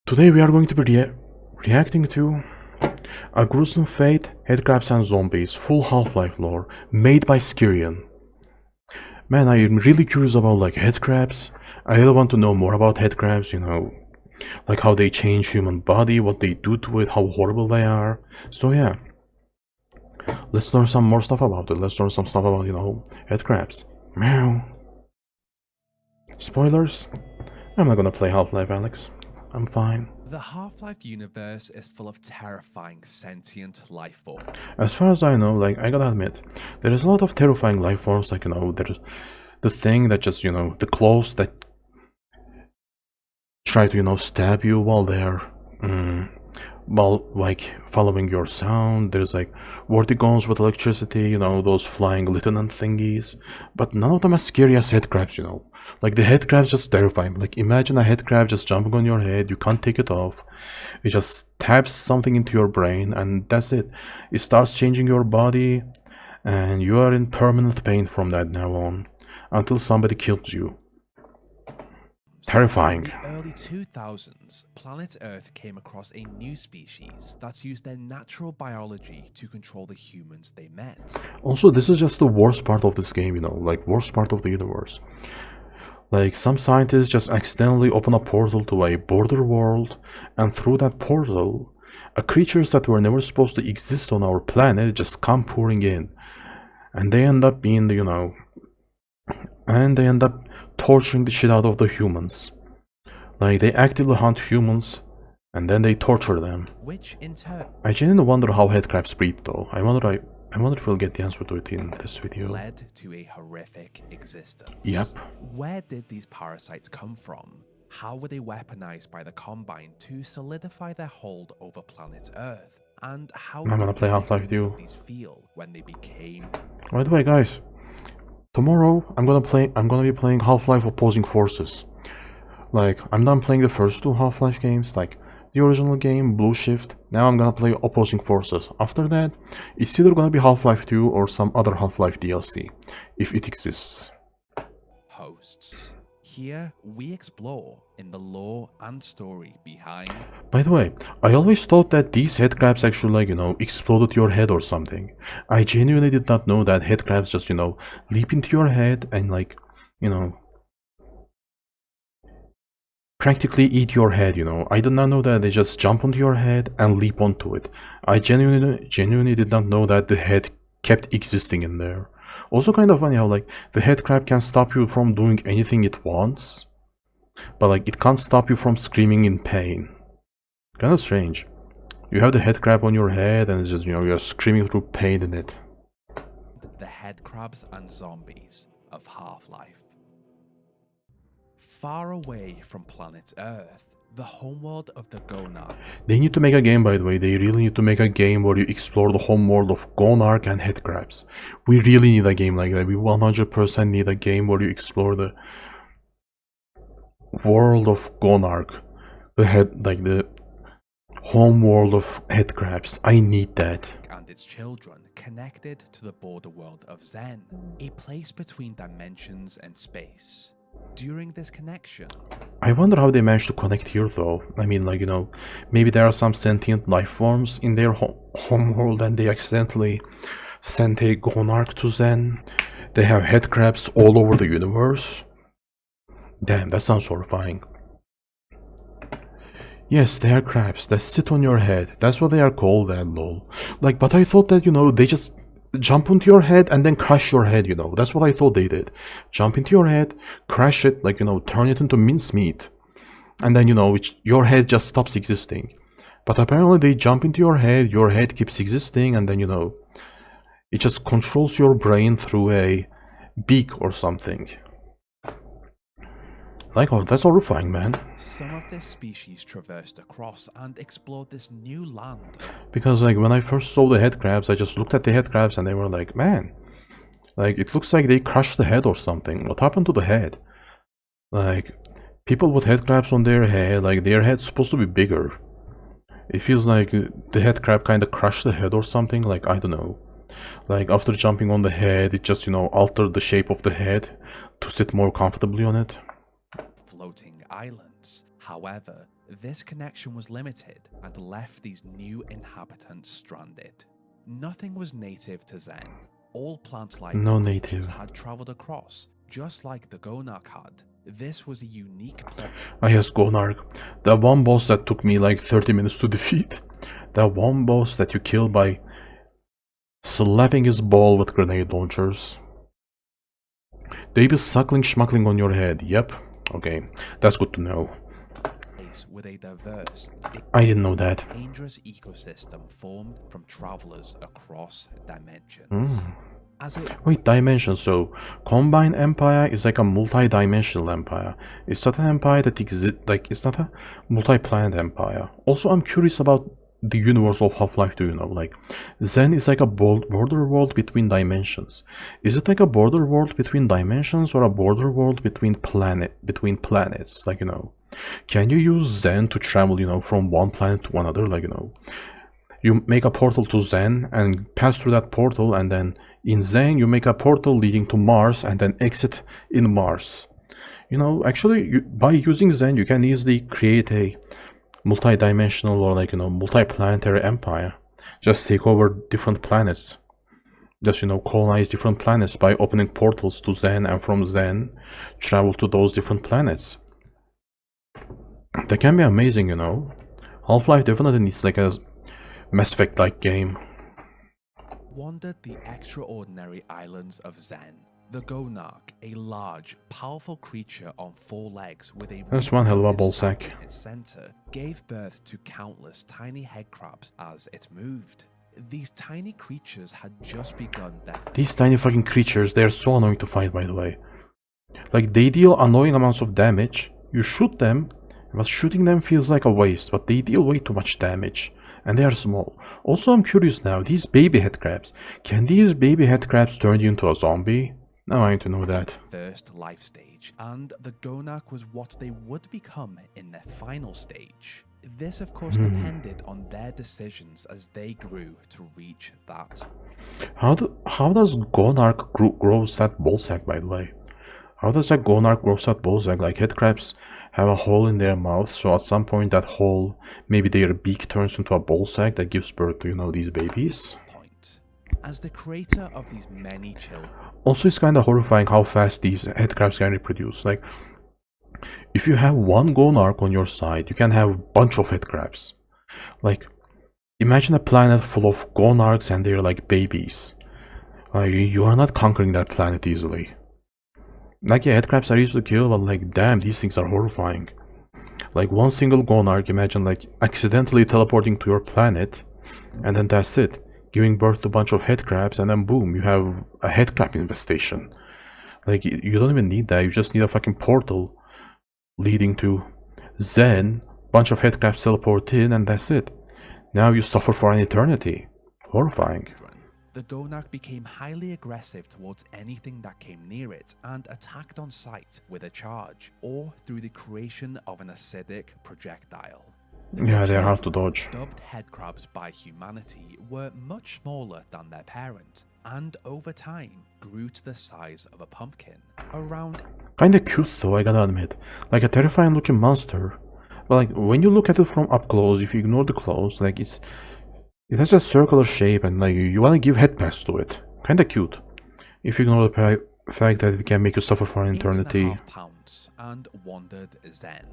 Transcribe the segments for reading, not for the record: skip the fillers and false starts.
Today we are going to be reacting to a gruesome fate, headcrabs and zombies, full Half-Life lore, made by Skirian. Man, I am really curious about like headcrabs. I really want to know more about headcrabs, you know, like how they change human body, what they do to it, how horrible they are. So yeah, let's learn some more stuff about it. Let's learn some stuff about, you know, headcrabs. Meow. Spoilers? I'm not gonna play Half-Life, Alex. I'm fine. The Half-Life universe is full of terrifying sentient life forms. As far as I know, like, I gotta admit, there is a lot of terrifying life forms, like, you know, there's the thing that just, you know, the claws that try to, you know, stab you while they're, while, like, following your sound. There's, like, vertigons with electricity, you know, those flying lieutenant thingies. But none of them as scary as headcrabs, you know. Like, the headcrab's just terrifying. Like, imagine a headcrab just jumping on your head, you can't take it off. It just taps something into your brain, and that's it. It starts changing your body, and you are in permanent pain from that now on, until somebody kills you. Terrifying. In the early 2000s, planet Earth came across a new species that's used their natural biology to control the humans they met. Also, this is just the worst part of this game, you know, like, worst part of the universe. Like, some scientists just accidentally open a portal to a border world, and through that portal, creatures that were never supposed to exist on our planet just come pouring in. And they end up being, you know, and they end up torturing the shit out of the humans. Like, they actively hunt humans, and then they torture them. Which, in turn, I genuinely wonder how headcrabs breed, though. I wonder if we'll get the answer to it in this video. led to a horrific existence. Yep. Where did these parasites come from? How were they weaponized by the Combine to solidify their hold over planet Earth? And how I'm gonna did play the Half-Life victims too. of these feel when they became? By the way, guys, tomorrow I'm gonna be playing Half-Life Opposing Forces. Like, I'm done playing the first two Half-Life games, like the original game, Blue Shift. Now I'm gonna play Opposing Forces. After that, it's either gonna be Half-Life 2 or some other Half-Life DLC, if it exists. Hosts. Here we explore in the lore and story behind. By the way, I always thought that these headcrabs actually, like, you know, exploded your head or something. I genuinely did not know that headcrabs just, you know, leap into your head and, like, you know, practically eat your head, you know. I did not know that they just jump onto your head and leap onto it. I genuinely did not know that the head kept existing in there. Also kind of funny how, like, the headcrab can stop you from doing anything it wants, but, like, it can't stop you from screaming in pain. Kinda strange. You have the headcrab on your head and it's just, you know, you're screaming through pain in it. The headcrabs and zombies of Half-Life. Far away from planet Earth, the homeworld of the Gonark. They need to make a game, by the way. They really need to make a game where you explore the homeworld of Gonark and headcrabs. We really need a game like that. We 100% need a game where you explore the world of Gonark. The homeworld of headcrabs. I need that. And its children connected to the border world of Zen, a place between dimensions and space. During this connection, I wonder how they managed to connect here, though. I mean, like, you know, maybe there are some sentient life forms in their homeworld and they accidentally sent a Gonark to Zen. They have headcrabs all over the universe. Damn, that sounds horrifying. Yes, they are crabs that sit on your head. That's what they are called, then, lol. Like, but I thought that, you know, they just jump onto your head and then crush your head, you know. That's what I thought they did. Jump into your head, crush it, like, you know, turn it into mincemeat. And then, you know, your head just stops existing. But apparently they jump into your head keeps existing, and then, you know, it just controls your brain through a beak or something. Like, oh, that's horrifying, man. some of this species traversed across and explored this new land. Because, like, when I first saw the headcrabs, I just looked at the headcrabs and they were like, man, like, it looks like they crushed the head or something. What happened to the head? Like, people with headcrabs on their head, like, their head's supposed to be bigger. It feels like the headcrab kind of crushed the head or something, like, I don't know. Like, after jumping on the head, it just, you know, altered the shape of the head to sit more comfortably on it. Floating islands. However, this connection was limited and left these new inhabitants stranded. Nothing was native to Zen. All plant-like No creatures native. had traveled across, just like the Gonarch had. This was a unique place. Ah yes, Gonarch. The one boss that took me like 30 minutes to defeat. The one boss that you kill by slapping his ball with grenade launchers. They be suckling schmuckling on your head. Yep. Okay, that's good to know. With a diverse, I didn't know that. dangerous ecosystem formed from travelers across dimensions. As it Wait, dimensions. So, Combine Empire is like a multi-dimensional empire. It's not an empire that exists, like, it's not a multi-planet empire. Also, I'm curious about the universe of Half-Life, do you know? Like, Zen is like a border world between dimensions. Is it like a border world between dimensions or a border world between planets? Like, you know, can you use Zen to travel, you know, from one planet to another? Like, you know, you make a portal to Zen and pass through that portal, and then in Zen you make a portal leading to Mars and then exit in Mars. You know, actually, by using Zen you can easily create a multi-dimensional or, like, you know, multi-planetary empire. Just take over different planets. Just, you know, colonize different planets by opening portals to Zen, and from Zen travel to those different planets. That can be amazing, you know. Half-Life definitely needs like a Mass Effect-like game. wandered the extraordinary islands of Zen. The Gonarch, a large, powerful creature on 4 legs with a That's one hell of a reproductive ballsack. sac in its center, gave birth to countless tiny headcrabs as it moved. These tiny creatures had just begun their These tiny fucking creatures, they are so annoying to fight, by the way. Like, they deal annoying amounts of damage. You shoot them, but shooting them feels like a waste, but they deal way too much damage. And they are small. Also, I'm curious now, these baby headcrabs, can these baby headcrabs turn you into a zombie? Now I need to know that. first life stage, and the Gonarch was what they would become in their final stage. This, of course, depended on their decisions as they grew to reach that. How does Gonarch grow that ballsack, by the way? How does that Gonarch grow that ballsack? Like, headcrabs have a hole in their mouth, so at some point that hole, maybe their beak turns into a ballsack that gives birth to, you know, these babies. Point. As the creator of these many children, Also, it's kind of horrifying how fast these headcrabs can reproduce. Like, if you have one Gonarch on your side, you can have a bunch of headcrabs. Like, imagine a planet full of Gonarchs and they're like babies. You are not conquering that planet easily. Like, yeah, headcrabs are easy to kill, but like, damn, these things are horrifying. Like, one single Gonarch, imagine like accidentally teleporting to your planet, and then that's it. Giving birth to a bunch of headcrabs, and then boom, you have a headcrab infestation. Like, you don't even need that, you just need a fucking portal leading to Zen, bunch of headcrabs teleport in, and that's it. Now you suffer for an eternity. Horrifying. the Gonarch became highly aggressive towards anything that came near it and attacked on sight with a charge, or through the creation of an acidic projectile. Yeah, they're hard to dodge. Dubbed headcrabs by humanity were much smaller than their parent, and over time grew to the size of a pumpkin. Around Kinda cute though, I gotta admit. Like a terrifying looking monster. But like, when you look at it from up close, if you ignore the close, like it has a circular shape, and like you wanna give headpass to it. Kinda cute. If you ignore the fact that it can make you suffer for an eternity. 8.5 pounds and wandered Zen.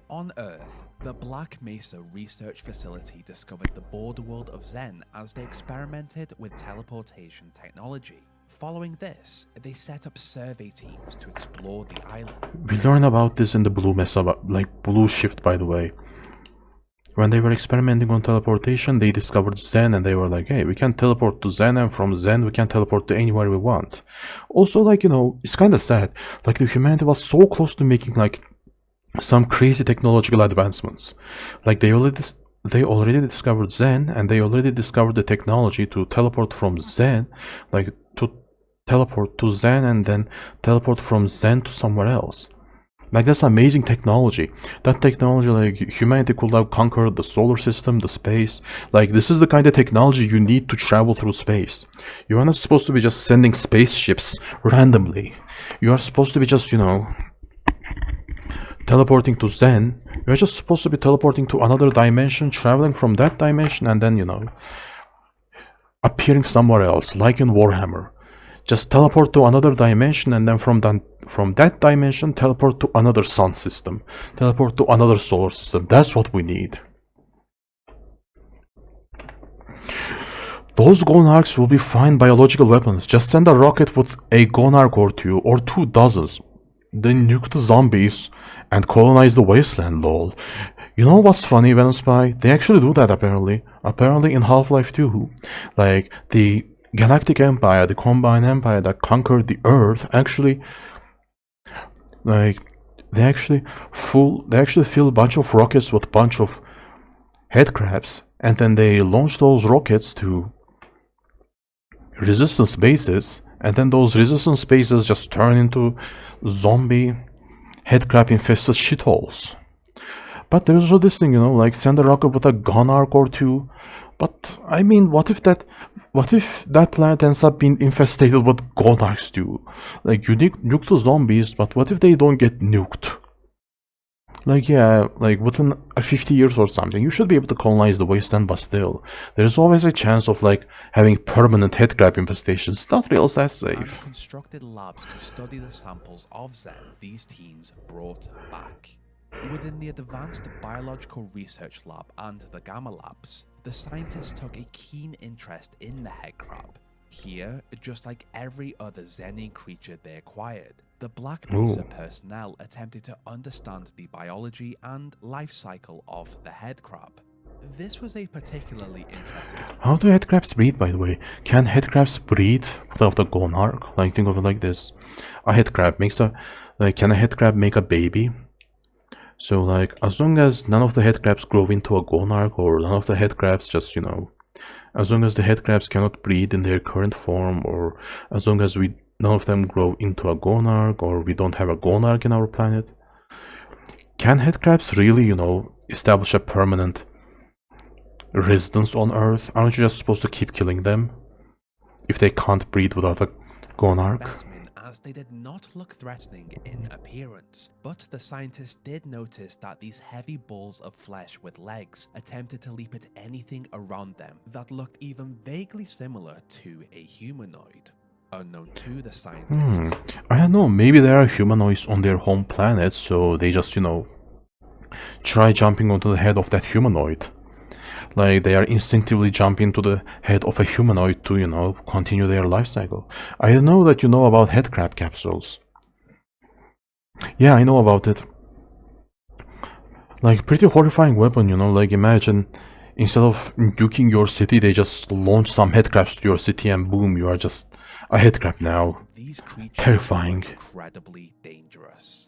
On Earth, the Black Mesa Research Facility discovered the border world of Zen as they experimented with teleportation technology. Following this, they set up survey teams to explore the island. We learned about this in the Blue Mesa, like Blue Shift, by the way. When they were experimenting on teleportation, they discovered Zen, and they were like, hey, we can teleport to Zen, and from Zen we can teleport to anywhere we want. Also, like, you know, it's kinda sad. Like, the humanity was so close to making like some crazy technological advancements. Like, they already discovered Zen, and they already discovered the technology to teleport from Zen, like to teleport to Zen and then teleport from Zen to somewhere else. Like, that's amazing technology. That technology, like, humanity could have conquered the solar system, the space. Like, this is the kind of technology you need to travel through space. You are not supposed to be just sending spaceships randomly. You are supposed to be just, you know, teleporting to Zen, you're just supposed to be teleporting to another dimension, traveling from that dimension, and then, appearing somewhere else, like in Warhammer. Just teleport to another dimension, and then from that dimension, teleport to another sun system, teleport to another solar system. That's what we need. Those Gonarchs will be fine biological weapons. Just send a rocket with a Gonarch or two, or 2 dozens. Then nuke the zombies and colonize the wasteland, lol. You know what's funny, Venom Spy? They actually do that apparently. Apparently in Half-Life 2. Like, the Galactic Empire, the Combined Empire that conquered the Earth, actually, like, they actually fill a bunch of rockets with a bunch of headcrabs, and then they launch those rockets to resistance bases, and then those resistance bases just turn into zombie headcrab infested shitholes. But there's also this thing, like send a rocket with a Gonarch or two. But I mean, what if that planet ends up being infested with Gonarchs too? Like, you nuke the zombies, but what if they don't get nuked? Like, yeah, like within 50 years or something, you should be able to colonize the wasteland, but still, there's always a chance of like having permanent headcrab infestations. It's not real that safe. And constructed labs to study the samples of Zen these teams brought back. Within the Advanced Biological Research Lab and the Gamma Labs, the scientists took a keen interest in the headcrab. Here, just like every other Zenian creature they acquired, the Black Mesa personnel attempted to understand the biology and life cycle of the headcrab. This was a particularly interesting... How do headcrabs breed, by the way? Can headcrabs breed without a Gonarch? Like, think of it like this. A headcrab makes a... Like, can a headcrab make a baby? So, like, as long as none of the headcrabs grow into a Gonarch, or none of the headcrabs just, as long as the headcrabs cannot breed in their current form, or as long as none of them grow into a Gonarch, or we don't have a Gonarch in our planet, can headcrabs really, establish a permanent residence on Earth? Aren't you just supposed to keep killing them if they can't breed without a Gonarch? As they did not look threatening in appearance, but the scientists did notice that these heavy balls of flesh with legs attempted to leap at anything around them that looked even vaguely similar to a humanoid. Unknown to the scientists. I don't know, maybe there are humanoids on their home planet, so they just, try jumping onto the head of that humanoid. Like, they are instinctively jumping to the head of a humanoid to, continue their life cycle. I know that you know about headcrab capsules. Yeah, I know about it. Like, pretty horrifying weapon, like, imagine, instead of nuking your city, they just launch some headcrabs to your city and boom, you are just a headcrab now. These creatures terrifying. Are incredibly dangerous.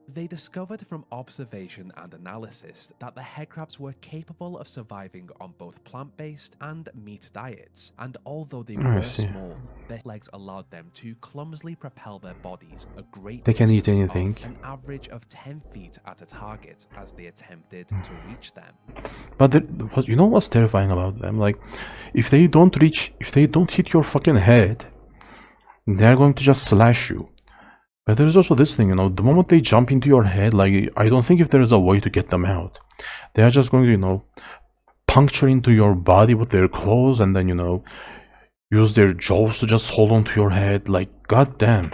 They discovered from observation and analysis that the headcrabs were capable of surviving on both plant-based and meat diets, and although they were small, their legs allowed them to clumsily propel their bodies a great They can eat distance anything. off, an average of 10 feet at a target as they attempted to reach them. But you know what's terrifying about them? Like, if they don't hit your fucking head, they're going to just slash you. But there's also this thing, the moment they jump into your head, like, I don't think if there is a way to get them out. They are just going to, puncture into your body with their claws and then, use their jaws to just hold onto your head. Like, goddamn.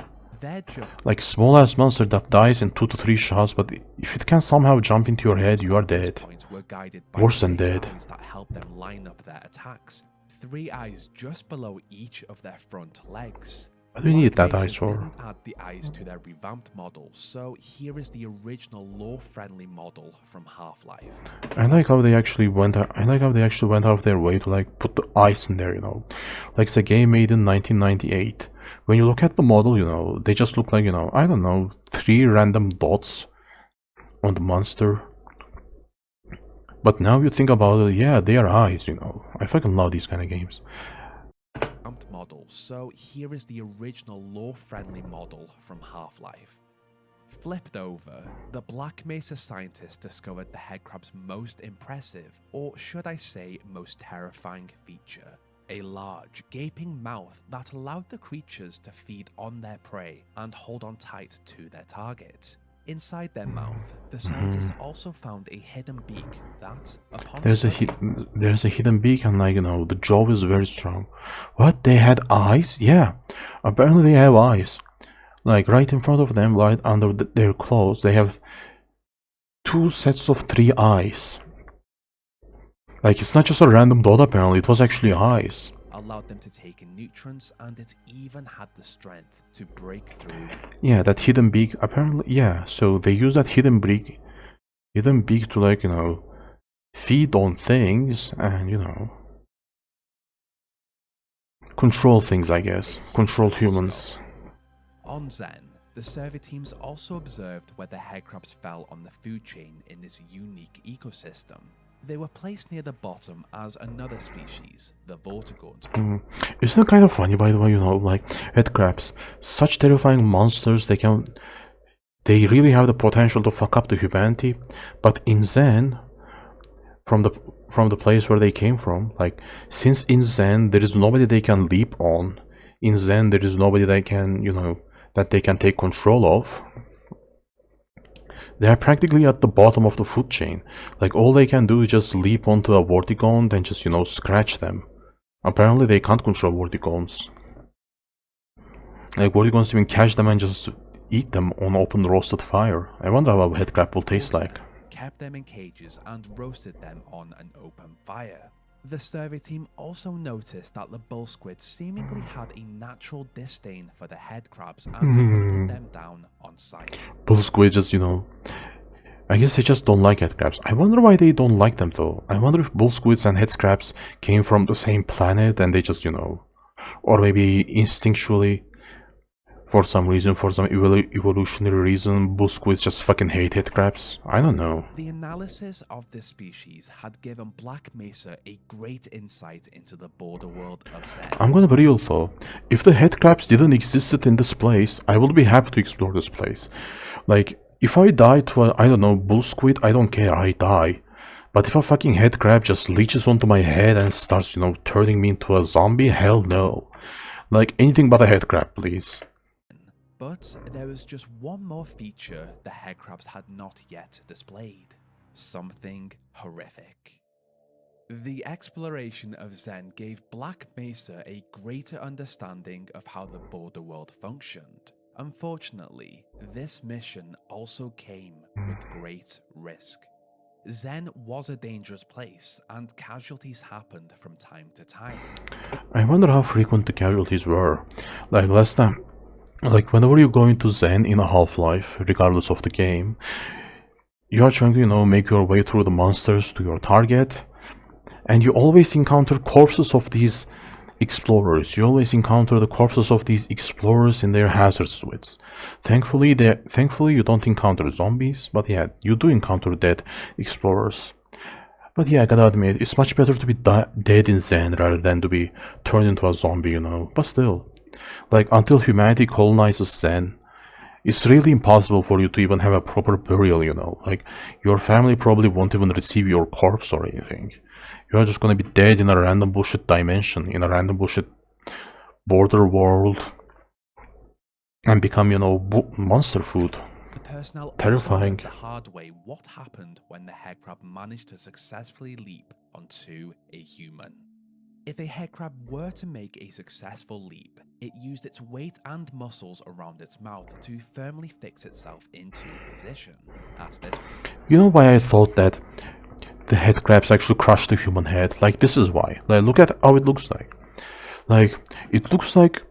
Like, small ass monster that dies in 2 to 3 shots, but if it can somehow jump into your head, you are dead. Worse than dead. That help them line up their attacks. 3 eyes just below each of their front legs. What do you need that eyes for? Didn't add the eyes to their revamped model, so here is the original lore-friendly model from Half-Life. I like how they actually went out of their way to like put the eyes in there, Like, it's a game made in 1998. When you look at the model, they just look like, I don't know, 3 random dots on the monster. But now you think about it, yeah, they are eyes, I fucking love these kind of games. Model, so here is the original lore-friendly model from Half-Life. Flipped over, the Black Mesa scientists discovered the headcrab's most impressive, or should I say most terrifying feature. A large, gaping mouth that allowed the creatures to feed on their prey and hold on tight to their target. Inside their mouth, the scientists also found a hidden beak that, upon There's a study, there's a hidden beak, and like, the jaw is very strong. What? They had eyes? Yeah, apparently they have eyes. Like right in front of them, right under their clothes, they have 2 sets of 3 eyes. Like, it's not just a random dot, apparently, it was actually eyes. allowed them to take in nutrients, and it even had the strength to break through. Yeah, that hidden beak, apparently, yeah, so they use that hidden beak to, like, feed on things and, control things, I guess. Control humans. On Zen, the survey teams also observed where the headcrabs fell on the food chain in this unique ecosystem. They were placed near the bottom as another species, the Vtuber. Isn't it kind of funny, by the way, like, headcrabs, such terrifying monsters, they really have the potential to fuck up the humanity, but in Zen, from the place where they came from, like, since in Zen there is nobody they can leap on, in Zen there is nobody they can, that they can take control of, they are practically at the bottom of the food chain. Like, all they can do is just leap onto a vorticon and just, scratch them. Apparently they can't control vorticons. Like, vorticons even catch them and just eat them on open roasted fire. I wonder how a headcrab will taste like. Kept them in cages and roasted them on an open fire. The survey team also noticed that the bull squid seemingly had a natural disdain for the headcrabs and hunted them down on sight. Bull squid just, I guess they just don't like headcrabs. I wonder why they don't like them though. I wonder if bull squids and headcrabs came from the same planet and they just, or maybe instinctually, for some reason, for some evolutionary reason, bull squids just fucking hate headcrabs. I don't know. The analysis of this species had given Black Mesa a great insight into the border world of Zen. I'm gonna be real though. If the headcrabs didn't exist in this place, I would be happy to explore this place. Like, if I die to a, I don't know, bull squid, I don't care, I die. But if a fucking headcrab just leeches onto my head and starts, turning me into a zombie, hell no. Like, anything but a headcrab, please. But there was just one more feature the headcrabs had not yet displayed. Something horrific. The exploration of Zen gave Black Mesa a greater understanding of how the border world functioned. Unfortunately, this mission also came with great risk. Zen was a dangerous place, and casualties happened from time to time. I wonder how frequent the casualties were. Like, last time, like, whenever you go into Zen in a half-life, regardless of the game, you are trying to, make your way through the monsters to your target, and you always encounter corpses of these explorers. You always encounter the corpses of these explorers in their hazard suits. Thankfully you don't encounter zombies, but yeah, you do encounter dead explorers. But yeah, I gotta admit, it's much better to be dead in Zen rather than to be turned into a zombie, but still. Like, until humanity colonizes Zen, it's really impossible for you to even have a proper burial, Like, your family probably won't even receive your corpse or anything. You're just gonna be dead in a random bullshit dimension, in a random bullshit border world, and become, monster food. The personnel Terrifying. also learned the hard way what happened when the headcrab managed to successfully leap onto a human. If a headcrab were to make a successful leap, it used its weight and muscles around its mouth to firmly fix itself into position. At this, You know why I thought that the headcrabs actually crush the human head? Like, this is why. Like, look at how it looks like. Like, it looks like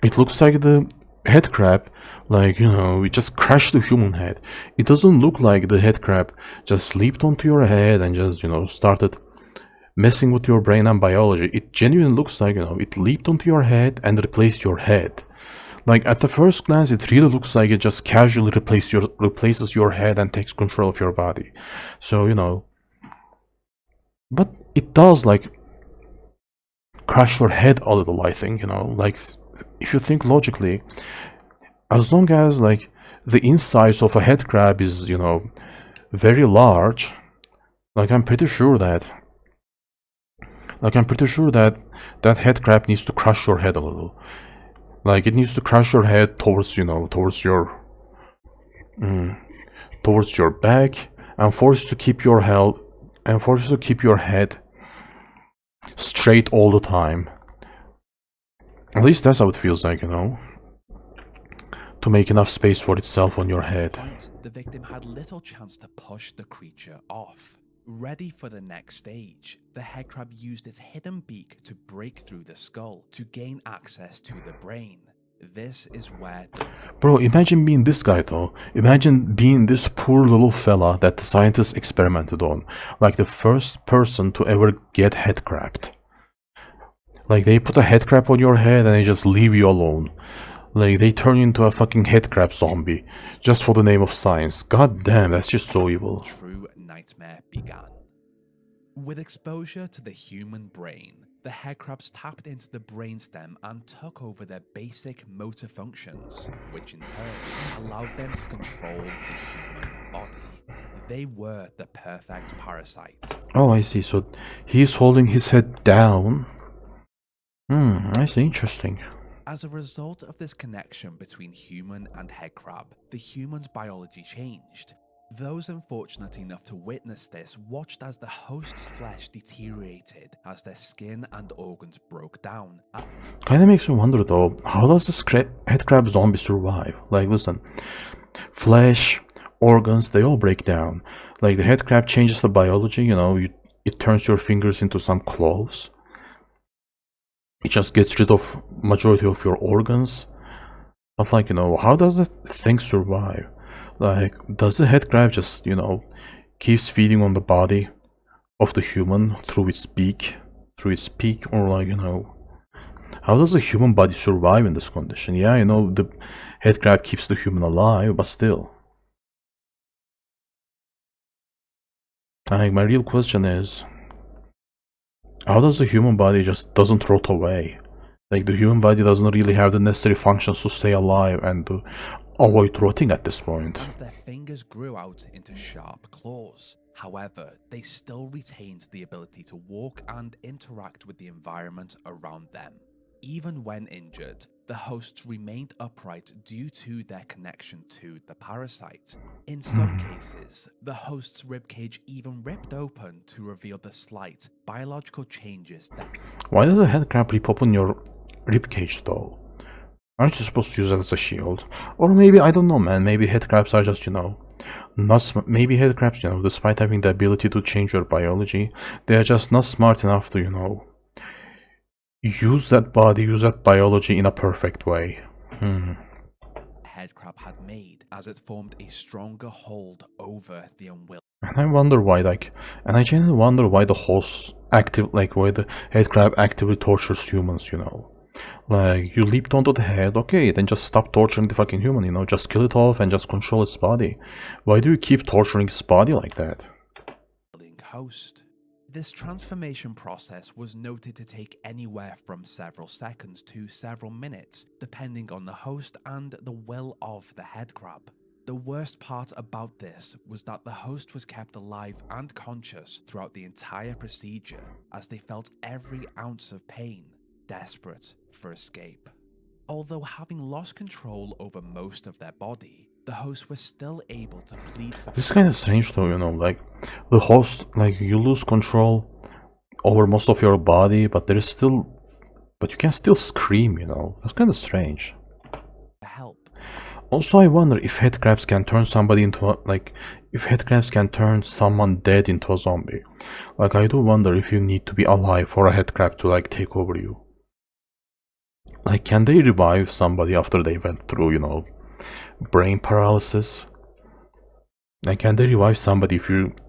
the headcrab, like, it just crushed the human head. It doesn't look like the headcrab just leaped onto your head and just, started messing with your brain and biology. It genuinely looks like, it leaped onto your head and replaced your head. Like, at the first glance, it really looks like it just casually replaces your head and takes control of your body. So, but it does, like, crush your head a little, I think, like, if you think logically, as long as, like, the insides of a headcrab is, very large, like, I'm pretty sure that that headcrab needs to crush your head a little. Like, it needs to crush your head towards, towards your towards your back and force you to keep your head straight all the time. At least that's how it feels like, you know, to make enough space for itself on your head. The victim had little chance to push the creature off. Ready for the next stage, the headcrab used its hidden beak to break through the skull to gain access to the brain. This is where... Bro, imagine being this guy though. Imagine being this poor little fella that the scientists experimented on. Like the first person to ever get headcrabbed. Like they put a headcrab on your head and they just leave you alone. Like they turn you into a fucking headcrab zombie. Just for the name of science. God damn, that's just so evil. True nightmare began. With exposure to the human brain, the headcrabs tapped into the brainstem and took over their basic motor functions, which in turn allowed them to control the human body. They were the perfect parasite. Oh, I see. So he's holding his head down. I see. Interesting. As a result of this connection between human and headcrab, the human's biology changed. Those unfortunate enough to witness this watched as the host's flesh deteriorated as their skin and organs broke down. Kinda makes me wonder though, how does this headcrab zombie survive? Like, listen, flesh, organs, they all break down. Like, the headcrab changes the biology, you know, it turns your fingers into some claws. It just gets rid of majority of your organs. But like, you know, how does that thing survive? Like, does the headcrab just, you know, keeps feeding on the body of the human through its beak? Or like, you know, how does the human body survive in this condition? Yeah, you know, the headcrab keeps the human alive, but still. Like, my real question is, how does the human body just doesn't rot away? Like, the human body doesn't really have the necessary functions to stay alive and to avoid rotting at this point. As their fingers grew out into sharp claws. However, they still retained the ability to walk and interact with the environment around them. Even when injured, the hosts remained upright due to their connection to the parasite. In some cases, the host's ribcage even ripped open to reveal the slight biological changes that... Why does a headcrab rip open your ribcage though? Aren't you supposed to use it as a shield? Or maybe, I don't know, man, maybe headcrabs are just, you know, maybe headcrabs, you know, despite having the ability to change your biology, they are just not smart enough to, you know, use that biology in a perfect way. Headcrab had made as it formed a stronger hold over the unwilling. And I wonder why, like, and I genuinely wonder why the hosts why the headcrab actively tortures humans, you know. Like, you leaped onto the head, okay, then just stop torturing the fucking human, you know, just kill it off and just control its body. Why do you keep torturing its body like that? Host. This transformation process was noted to take anywhere from several seconds to several minutes, depending on the host and the will of the headcrab. The worst part about this was that the host was kept alive and conscious throughout the entire procedure, as they felt every ounce of pain, desperate for escape. Although having lost control over most of their body, the hosts were still able to plead for... This is kind of strange though, you know, like, the host, like, you lose control over most of your body, but there is still... But you can still scream, you know, that's kind of strange. Help. Also, I wonder if headcrabs can turn somebody into a, like, if headcrabs can turn someone dead into a zombie. Like, I do wonder if you need to be alive for a headcrab to, like, take over you. Like, can they revive somebody after they went through, you know, brain paralysis? Like, can they revive somebody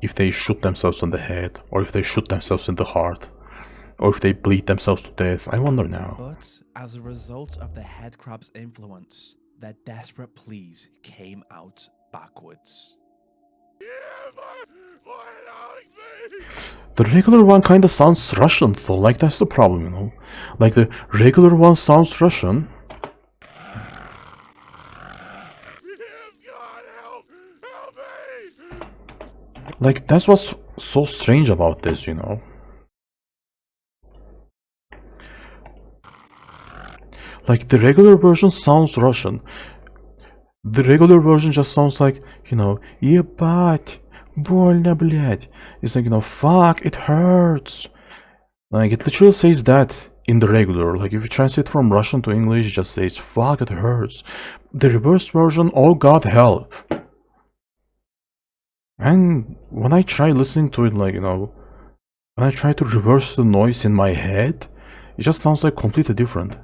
if they shoot themselves on the head, or if they shoot themselves in the heart, or if they bleed themselves to death? I wonder now. But as a result of the headcrab's influence, their desperate pleas came out backwards. The regular one kinda sounds Russian though, like, that's the problem, you know. Like, the regular one sounds Russian. Like, that's what's so strange about this, you know. Like, the regular version sounds Russian. The regular version just sounds like, ебать, больно, блядь. It's like, fuck, it hurts. Like, it literally says that in the regular. Like, if you translate from Russian to English, it just says, fuck, it hurts. The reverse version, oh god, help. And when I try listening to it, like, when I try to reverse the noise in my head, it just sounds like completely different.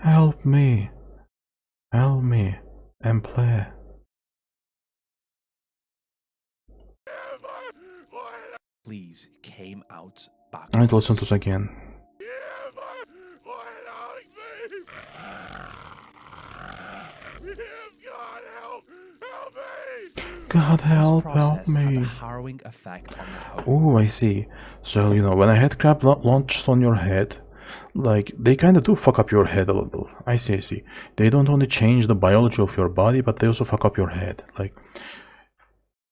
Help me, and play. Please came out I need backwards. to listen to this again. God help Had a me. harrowing effect on the host. Oh, I see. So, when a headcrab launches on your head, like, they kind of do fuck up your head a little. I see. They don't only change the biology of your body, but they also fuck up your head. Like,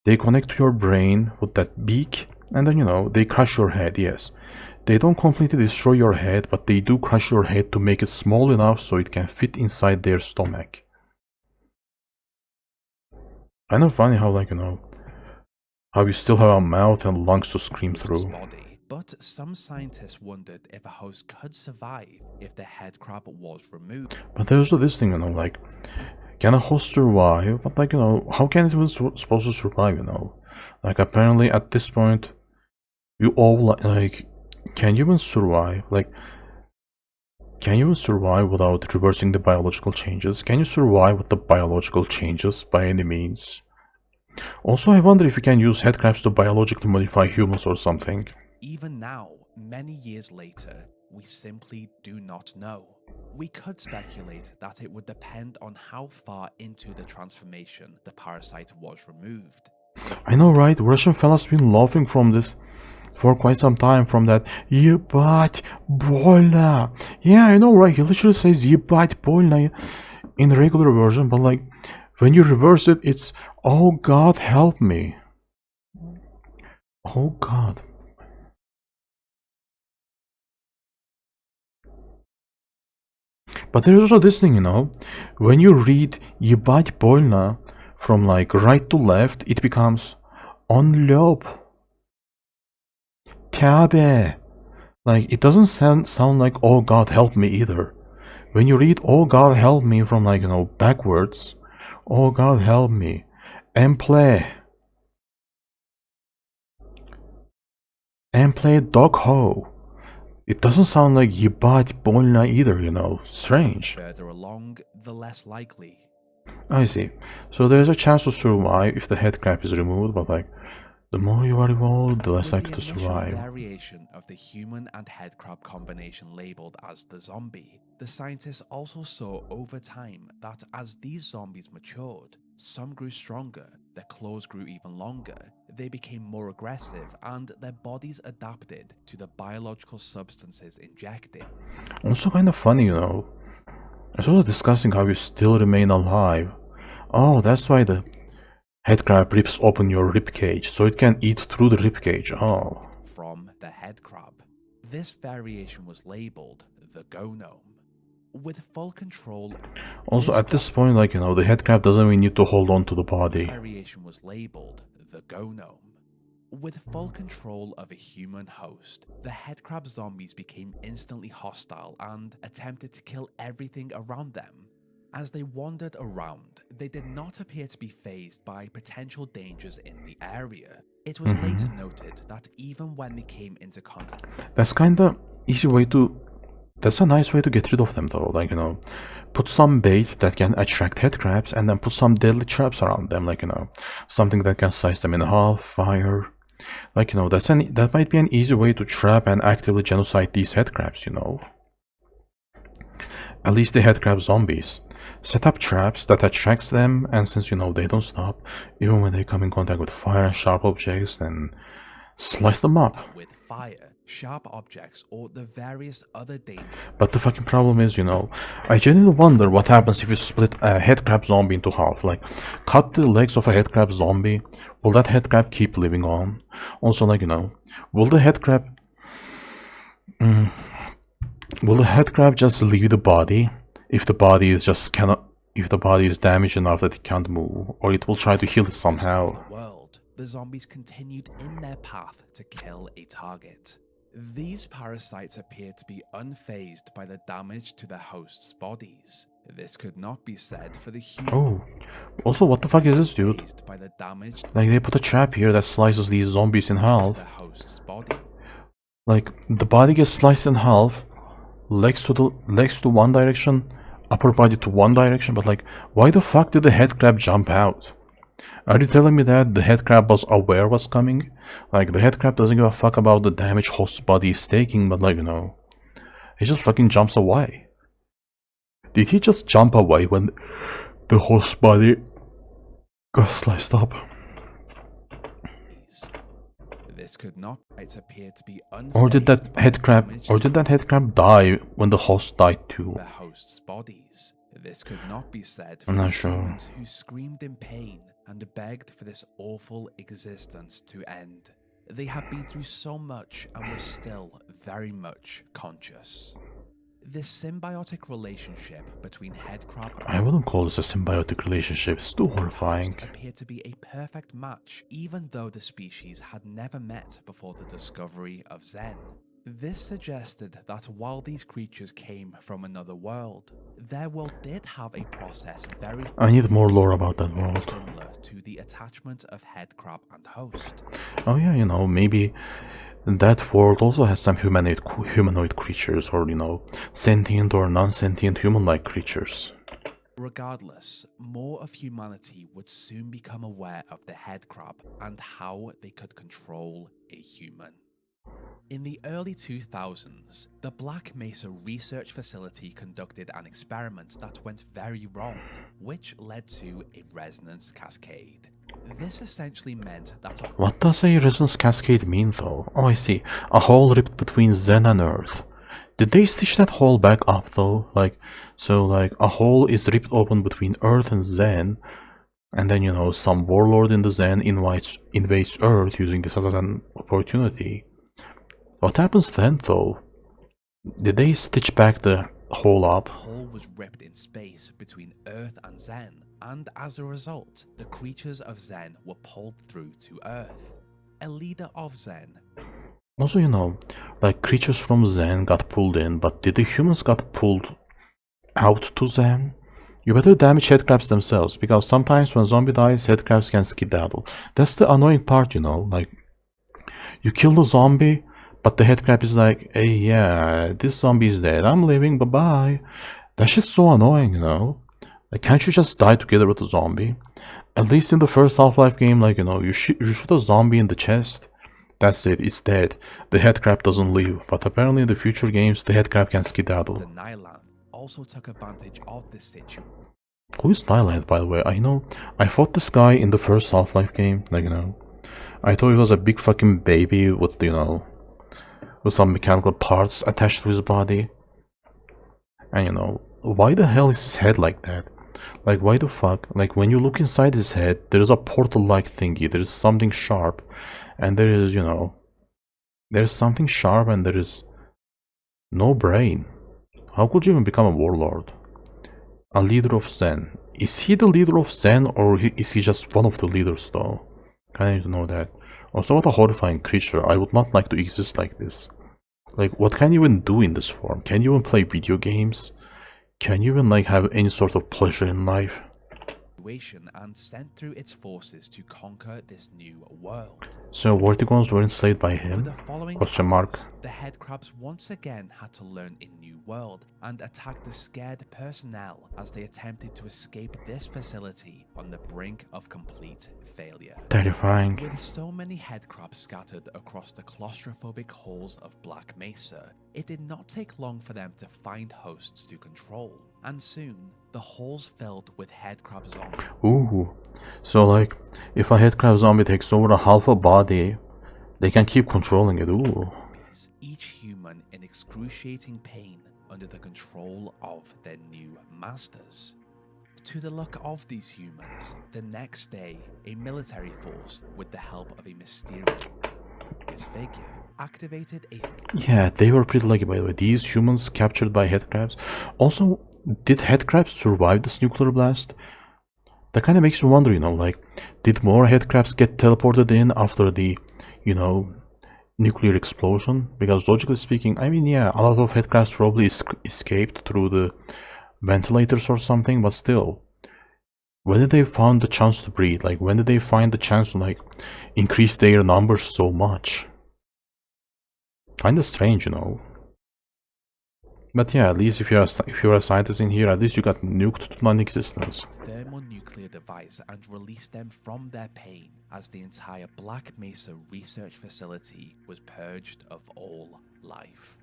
they connect to your brain with that beak, and then, they crush your head, yes. They don't completely destroy your head, but they do crush your head to make it small enough so it can fit inside their stomach. Kind of funny how, like, how you still have a mouth and lungs to scream through. Body. But some scientists wondered if a host could survive if the headcrab was removed. But there's also this thing, like, can a host survive? But, like, how can it even supposed to survive, Like, apparently at this point, you all, like, can you even survive? Like, can you even survive without reversing the biological changes? Can you survive with the biological changes by any means? Also, I wonder if you can use headcrabs to biologically modify humans or something. Even now, many years later, we simply do not know. We could speculate that it would depend on how far into the transformation the parasite was removed. I know, right? Russian fella's been laughing from this for quite some time, from that ебать больно. Yeah, I know, right? He literally says ебать больно in the regular version, but like when you reverse it, it's oh god help me. Oh god. But there's also this thing, when you read ебать больно from like right to left, it becomes on löp. Tabe. Like, it doesn't sound like oh god help me either. When you read oh god help me from like, backwards, oh god help me, and play dog ho. It doesn't sound like ебать больно either, strange. Further along, the less likely. I see. So there's a chance to survive if the headcrab is removed, but like, the more you are evolved, the less likely to survive. With the variation of the human and headcrab combination labeled as the zombie, the scientists also saw over time that as these zombies matured, some grew stronger, their claws grew even longer, they became more aggressive, and their bodies adapted to the biological substances injected. Also kind of funny, It's also discussing how you still remain alive. Oh, that's why the headcrab rips open your ribcage, so it can eat through the ribcage. Oh. From the headcrab. This variation was labeled the gonome. With full control. Also, at this point, like, the headcrab doesn't even need to hold on to the body. Variation was labeled the gonome. With full control of a human host, the headcrab zombies became instantly hostile and attempted to kill everything around them. As they wandered around, they did not appear to be fazed by potential dangers in the area. It was later noted that even when they came into contact... That's kinda easy way to... That's a nice way to get rid of them though, like, put some bait that can attract headcrabs and then put some deadly traps around them, like, something that can slice them in half, fire. Like, that might be an easy way to trap and actively genocide these headcrabs, At least the headcrab zombies. Set up traps that attracts them, and since, they don't stop, even when they come in contact with fire and sharp objects, then slice them up. With fire, sharp objects, or the various other dangers. But the fucking problem is, I genuinely wonder what happens if you split a headcrab zombie into half. Like, cut the legs of a headcrab zombie. Will that headcrab keep living on? Also, like, will the headcrab... Will the headcrab just leave the body if the body is just cannot? If the body is damaged enough that it can't move, or it will try to heal it somehow. The world, the zombies continued in their path to kill a target. These parasites appeared to be unfazed by the damage to their hosts' bodies. This could not be said for the human. Oh, also, what the fuck is this, dude? By the damage Like, they put a trap here that slices these zombies in half. their host's body. Like, the body gets sliced in half, legs to one direction, upper body to one direction, but like, why the fuck did the headcrab jump out? Are you telling me that the headcrab was aware what's coming? Like, the headcrab doesn't give a fuck about the damage host's body is taking, but like, you know, he just fucking jumps away. Did he just jump away when the host's body got sliced up? This could not appear to be Or did that headcrab die when the host died too? The host's bodies. This could not be said for I'm not the sure. humans who screamed in pain and begged for this awful existence to end. They had been through so much and were still very much conscious. This symbiotic relationship between headcrab and I wouldn't call this a symbiotic relationship, it's too horrifying. appeared to be a perfect match, even though the species had never met before the discovery of Zen. This suggested that while these creatures came from another world, their world did have a process very I need more lore about that world. similar to the attachment of headcrab and host. Oh yeah, you know, maybe that world also has some humanoid creatures, or, you know, sentient or non-sentient human-like creatures. Regardless, more of humanity would soon become aware of the headcrab and how they could control a human. In the early 2000s, the Black Mesa Research Facility conducted an experiment that went very wrong, which led to a resonance cascade. This essentially meant that What does a resonance cascade mean though? Oh, I see. A hole ripped between Zen and Earth. Did they stitch that hole back up though? Like, so like a hole is ripped open between Earth and Zen, and then, you know, some warlord in the Zen invades Earth using this as an opportunity. What happens then though? Did they stitch back the hole up? the hole was ripped in space between Earth and Zen, and as a result, the creatures of Zen were pulled through to Earth. A leader of Zen. Also, you know, like creatures from Zen got pulled in, but did the humans got pulled out to Zen? You better damage headcrabs themselves, because sometimes when zombie dies, headcrabs can skedaddle. That's the annoying part, you know, like, you kill the zombie, but the headcrab is like, hey, yeah, this zombie is dead, I'm leaving, bye-bye. That's just so annoying, you know? Like, can't you just die together with the zombie? At least in the first Half-Life game, like, you know, you shoot a zombie in the chest, that's it, it's dead. The headcrab doesn't leave, but apparently in the future games, the headcrab can skedaddle. The Nylanth also took advantage of this situation. Who is Nyland, by the way? I fought this guy in the first Half-Life game, like, you know, I thought he was a big fucking baby with, you know, with some mechanical parts attached to his body. And, you know, why the hell is his head like that? Like, why the fuck? Like, when you look inside his head, there is a portal-like thingy, there is something sharp, and there is, you know, there is something sharp and there is no brain. How could you even become a warlord? A leader of Zen. Is he the leader of Zen, or is he just one of the leaders though? I need to know that. Also, what a horrifying creature. I would not like to exist like this. Like, what can you even do in this form? Can you even play video games? Can you even, like, have any sort of pleasure in life? And sent through its forces to conquer this new world. So Vertigons were enslaved by For him? the following Question mark. hours, the headcrabs once again had to learn a new world and attack the scared personnel as they attempted to escape this facility on the brink of complete failure. Terrifying. With so many headcrabs scattered across the claustrophobic halls of Black Mesa, it did not take long for them to find hosts to control, and soon the halls filled with headcrab zombies. Ooh. So, like, if a headcrab zombie takes over a half a body, they can keep controlling it. Ooh. Each human in excruciating pain under the control of their new masters. To the luck of these humans, the next day, a military force, with the help of a mysterious figure, activated a Yeah, they were pretty lucky, by the way. These humans captured by headcrabs. Also, did headcrabs survive this nuclear blast? That kind of makes you wonder, like, did more headcrabs get teleported in after the, nuclear explosion? Because logically speaking, I mean, yeah, a lot of headcrabs probably escaped through the ventilators or something, but still. When did they find the chance to breed? Like, when did they find the chance to, like, increase their numbers so much? Kinda strange, But yeah, at least if you're a scientist in here, at least you got nuked to non-existence. thermonuclear device and released them from their pain as the entire Black Mesa research facility was purged of all life.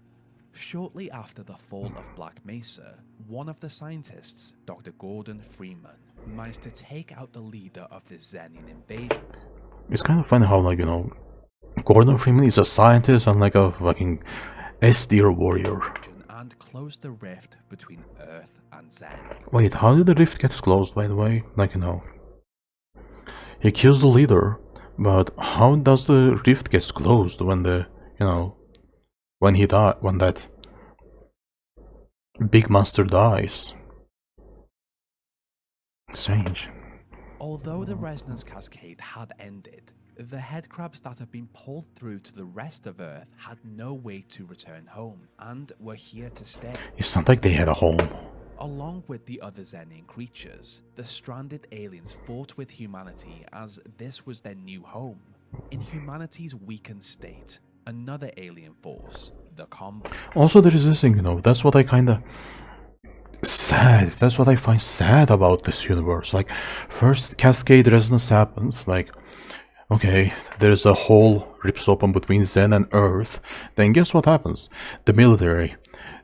Shortly after the fall of Black Mesa, one of the scientists, Dr. Gordon Freeman, managed to take out the leader of the Xenian invasion. It's kind of funny how, like, Gordon Freeman is a scientist and like a fucking S-tier warrior. And closed the rift between Earth and Zen. Wait, how did the rift get closed, by the way? Like, he kills the leader, but how does the rift get closed when the, when that big monster dies? Strange. Although the resonance cascade had ended, the headcrabs that had been pulled through to the rest of Earth had no way to return home, and were here to stay. It sounds like they had a home. Along with the other Xenian creatures, the stranded aliens fought with humanity as this was their new home. In humanity's weakened state, another alien force, the Combine. Also, there is this thing, that's what I kinda sad. That's what I find sad about this universe. Like, first cascade resonance happens, like, okay, there's a hole rips open between Zen and Earth. Then guess what happens? The military,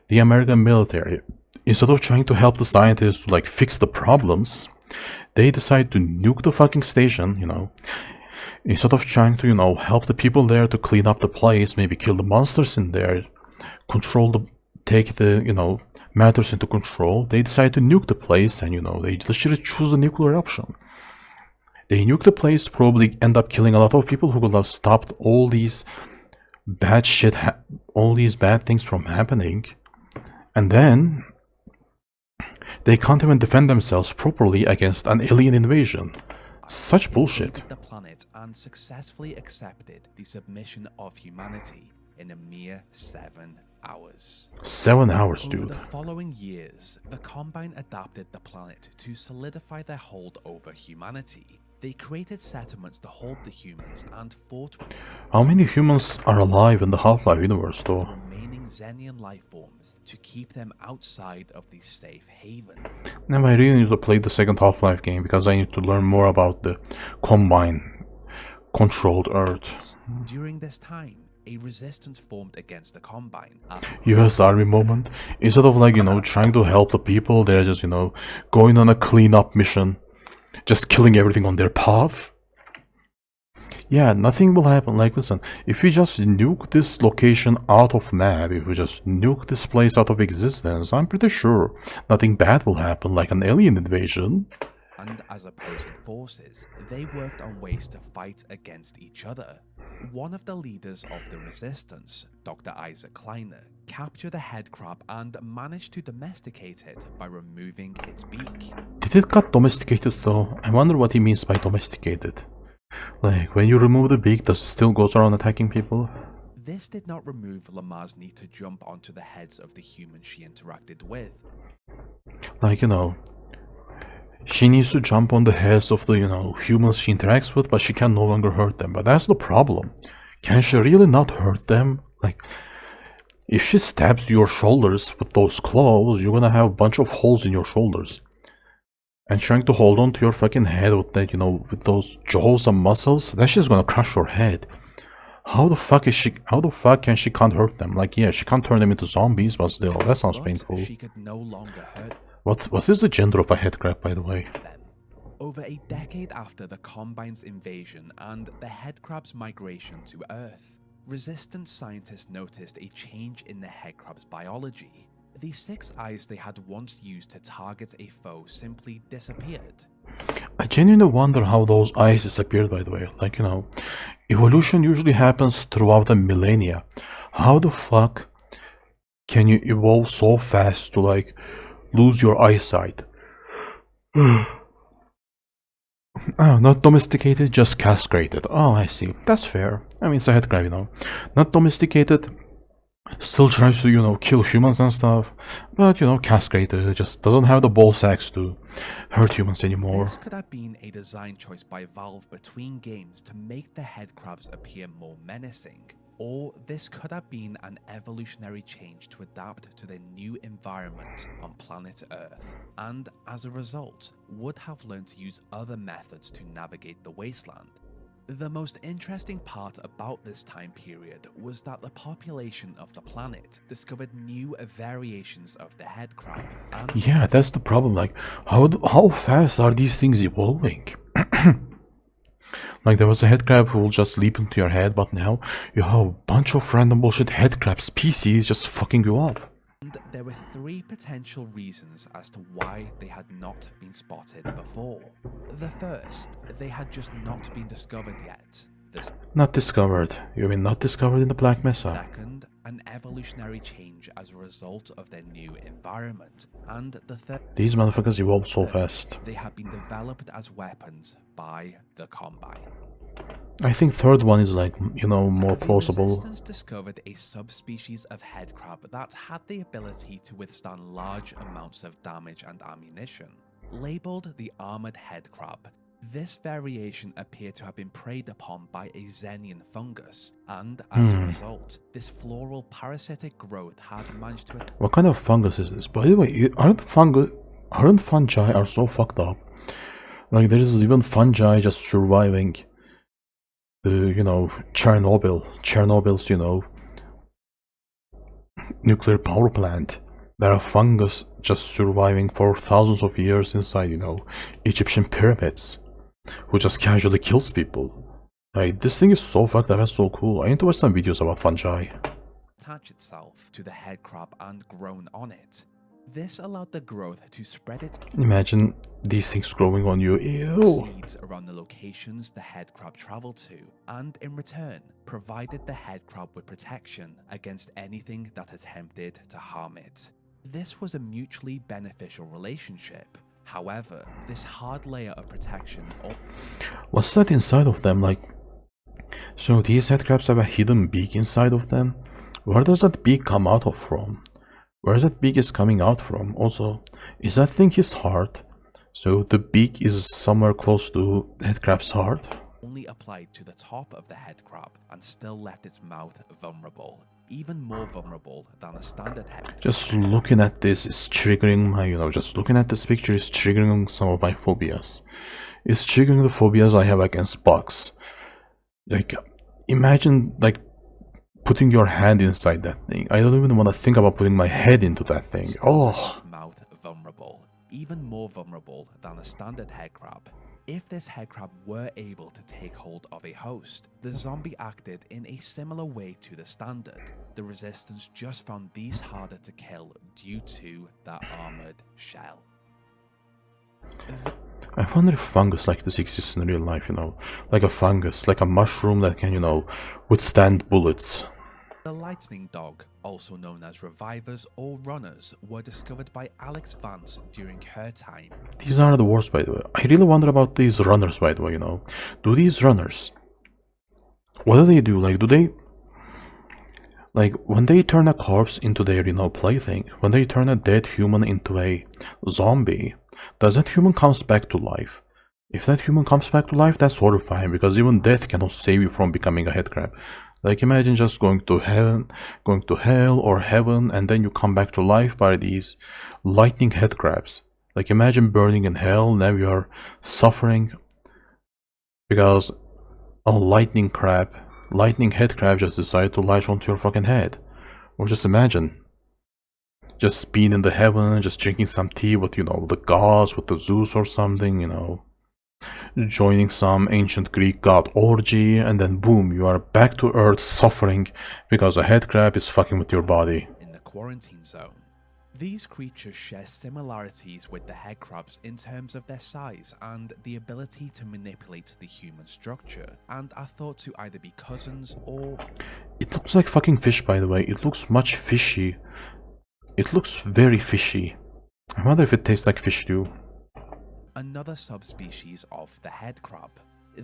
the American military, instead of trying to help the scientists to, like, fix the problems, they decide to nuke the fucking station, Instead of trying to, help the people there to clean up the place, maybe kill the monsters in there, take the, matters into control, they decide to nuke the place, and, they literally choose the nuclear option. They nuke the place, probably end up killing a lot of people who could have stopped all these bad shit, all these bad things from happening. And then they can't even defend themselves properly against an alien invasion. Such bullshit. The planet and successfully accepted the submission of humanity in a mere 7 hours. 7 hours, Over dude. the following years, the Combine adapted the planet to solidify their hold over humanity. They created settlements to hold the humans and fought with How many humans are alive in the Half-Life universe, though? remaining Xenian life forms to keep them outside of the safe haven. Now I really need to play the second Half-Life game because I need to learn more about the Combine controlled Earth. During this time, a resistance formed against the Combine. US Army moment. Instead of, like, trying to help the people, they're just, going on a cleanup mission. Just killing everything on their path. Yeah, nothing will happen. Like, listen, if we just nuke this location out of map, if we just nuke this place out of existence, I'm pretty sure nothing bad will happen, like an alien invasion. And as opposing forces, they worked on ways to fight against each other. One of the leaders of the resistance, Dr. Isaac Kleiner, captured a headcrab and managed to domesticate it by removing its beak. Did it get domesticated though? I wonder what he means by domesticated. Like, when you remove the beak, does it still go around attacking people? This did not remove Lamar's need to jump onto the heads of the humans she interacted with. Like, she needs to jump on the heads of the, humans she interacts with, but she can no longer hurt them. But that's the problem. Can she really not hurt them? Like, if she stabs your shoulders with those claws, you're gonna have a bunch of holes in your shoulders. And trying to hold on to your fucking head with that, with those jaws and muscles, that's just gonna crush your head. How the fuck can she can't hurt them? Like, yeah, she can't turn them into zombies, but still, that sounds painful. She could no longer hurt What is the gender of a headcrab, by the way? them. Over a decade after the Combine's invasion and the headcrab's migration to Earth, resistance scientists noticed a change in the headcrab's biology. The 6 eyes they had once used to target a foe simply disappeared. I genuinely wonder how those eyes disappeared, by the way. Like, Evolution usually happens throughout a millennia. How the fuck can you evolve so fast to like lose your eyesight? Oh, not domesticated, just castrated. Oh, I see. That's fair. I mean, it's a headcrab, you know. Not domesticated, still tries to, you know, kill humans and stuff, but, you know, castrated, just doesn't have the ball sacks to hurt humans anymore. This could have been a design choice by Valve between games to make the headcrabs appear more menacing, or this could have been an evolutionary change to adapt to the new environment on planet Earth, and as a result, would have learned to use other methods to navigate the wasteland. The most interesting part about this time period was that the population of the planet discovered new variations of the headcrab, and Yeah, that's the problem. Like, how fast are these things evolving? Like, there was a headcrab who will just leap into your head, but now you have a bunch of random bullshit headcrab species just fucking you up. And there were three potential reasons as to why they had not been spotted before. The first, they had just not been discovered yet. The Not discovered. You mean not discovered in the Black Mesa? second, an evolutionary change as a result of their new environment. And the third, These motherfuckers evolved so fast. they had been developed as weapons by the Combine. I think third one is like, you know, more The plausible. Resistance discovered a subspecies of headcrab that had the ability to withstand large amounts of damage and ammunition. Labeled the armored headcrab, this variation appeared to have been preyed upon by a Xenian fungus, and as a result, this floral parasitic growth had managed to... What kind of fungus is this? By the way, aren't fungi are so fucked up? Like, there is even fungi just surviving the, you know, Chernobyl's, you know, nuclear power plant. There are fungus just surviving for thousands of years inside, you know, Egyptian pyramids, who just casually kills people. Like, this thing is so fucked up and so cool. I need to watch some videos about fungi. attach itself to the headcrab and grown on it. This allowed the growth to spread its Imagine these things growing on you. Ew. seeds around the locations the headcrab traveled to, and in return, provided the headcrab with protection against anything that attempted to harm it. This was a mutually beneficial relationship. However, this hard layer of protection What's that inside of them? Like, so these headcrabs have a hidden beak inside of them? Where does that beak come out of from? Where that beak is coming out from? Also, is that thing his heart? So the beak is somewhere close to headcrab's heart? only applied to the top of the headcrab and still left its mouth vulnerable, even more vulnerable than a standard head. Just looking at this is triggering my, you know, just looking at this picture is triggering some of my phobias. It's triggering the phobias I have against bugs. Like, imagine, like, putting your hand inside that thing. I don't even want to think about putting my head into that thing. Still left Oh, its mouth vulnerable, even more vulnerable than a standard headcrab. If this headcrab were able to take hold of a host, the zombie acted in a similar way to the standard. The resistance just found these harder to kill due to that armored shell. I wonder if fungus like this exists in real life, you know, like a fungus, like a mushroom that can, you know, withstand bullets. The lightning dog, also known as revivers or runners, were discovered by Alex Vance during her time. These are the worst, by the way. I really wonder about these runners, by the way, you know. Do these runners, what do they do? Like, do they, like, when they turn a corpse into their, you know, plaything, when they turn a dead human into a zombie, does that human comes back to life? If that human comes back to life, that's horrifying, because even death cannot save you from becoming a headcrab. Like, imagine just going to hell or heaven, and then you come back to life by these lightning headcrabs. Like, imagine burning in hell, now you are suffering because a lightning headcrab just decided to latch onto your fucking head. Or just imagine just being in the heaven, just drinking some tea with, you know, the gods, with the Zeus or something, you know, joining some ancient Greek god orgy, and then boom, you are back to Earth suffering because a headcrab is fucking with your body. In the quarantine zone, These creatures share similarities with the headcrabs in terms of their size and the ability to manipulate the human structure, and are thought to either be cousins or... It looks like fucking fish, by the way. It looks much fishy. It looks very fishy. I wonder if it tastes like fish too. Another subspecies of the headcrab.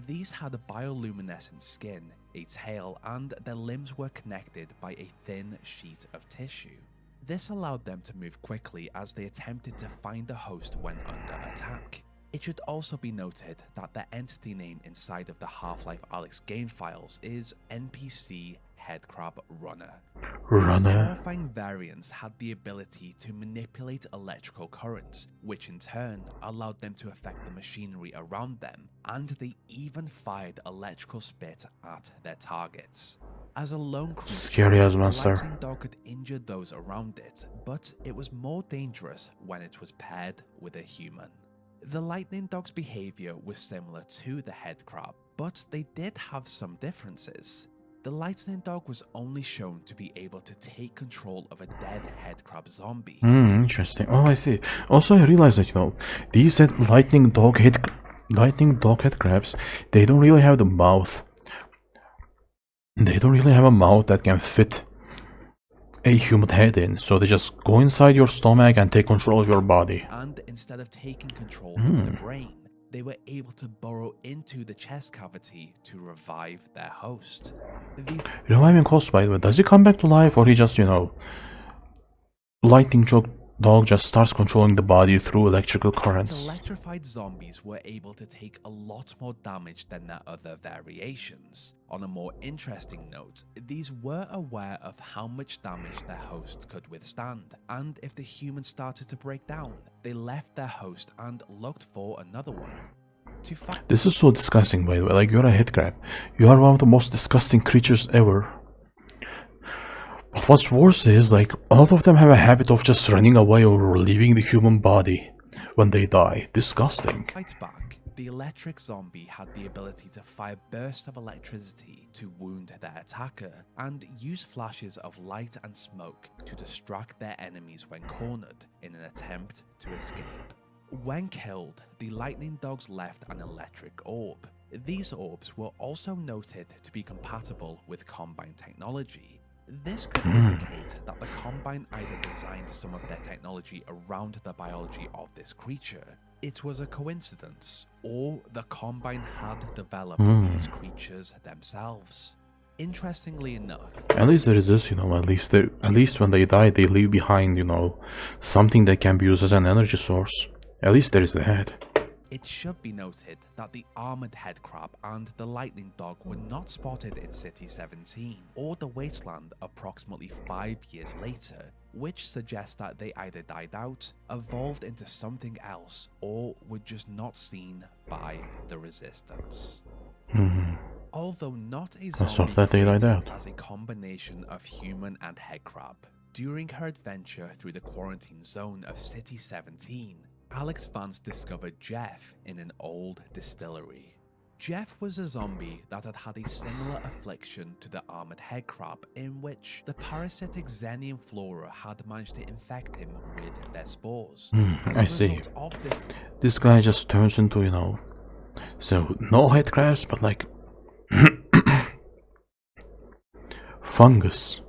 These had a bioluminescent skin, a tail, and their limbs were connected by a thin sheet of tissue. This allowed them to move quickly as they attempted to find a host when under attack. It should also be noted that the entity name inside of the Half-Life Alyx game files is NPC Headcrab Runner. These terrifying variants had the ability to manipulate electrical currents, which in turn allowed them to affect the machinery around them, and they even fired electrical spit at their targets. As a lone creature, Scary as the monster. lightning dog could injure those around it, but it was more dangerous when it was paired with a human. The lightning dog's behavior was similar to the headcrab, but they did have some differences. The lightning dog was only shown to be able to take control of a dead headcrab zombie. Interesting. Oh, I see. Also, I realized that, these lightning dog headcrabs, they don't really have the mouth. They don't really have a mouth that can fit a human head in, so they just go inside your stomach and take control of your body. And instead of taking control from the brain, they were able to burrow into the chest cavity to revive their host. Revive him cost, by the way. Does he come back to life, or he just, lightning dog just starts controlling the body through electrical currents? Electrified zombies were able to take a lot more damage than their other variations. On a more interesting note, these were aware of how much damage their host could withstand, and if the human started to break down, they left their host and looked for another one. This is so disgusting, by the way. Like, you're a headcrab. You are one of the most disgusting creatures ever. But what's worse is, like, a lot of them have a habit of just running away or leaving the human body when they die. Disgusting. Right back, the electric zombie had the ability to fire bursts of electricity to wound their attacker, and use flashes of light and smoke to distract their enemies when cornered in an attempt to escape. When killed, the lightning dogs left an electric orb. These orbs were also noted to be compatible with Combine technology. This could indicate that the Combine either designed some of their technology around the biology of this creature, it was a coincidence, or the Combine had developed these creatures themselves. Interestingly enough, at least there is this, at least when they die, they leave behind, something that can be used as an energy source. At least there is that. It should be noted that the armored headcrab and the lightning dog were not spotted in City 17 or the Wasteland approximately 5 years later, which suggests that they either died out, evolved into something else, or were just not seen by the Resistance. Although not a zombie created as a combination of human and headcrab, during her adventure through the quarantine zone of City 17, Alyx Vance discovered Jeff in an old distillery. Jeff was a zombie that had had a similar affliction to the armored headcrab, in which the parasitic Xenian flora had managed to infect him with their spores. I see. This guy just turns into, so no headcrabs, but like fungus.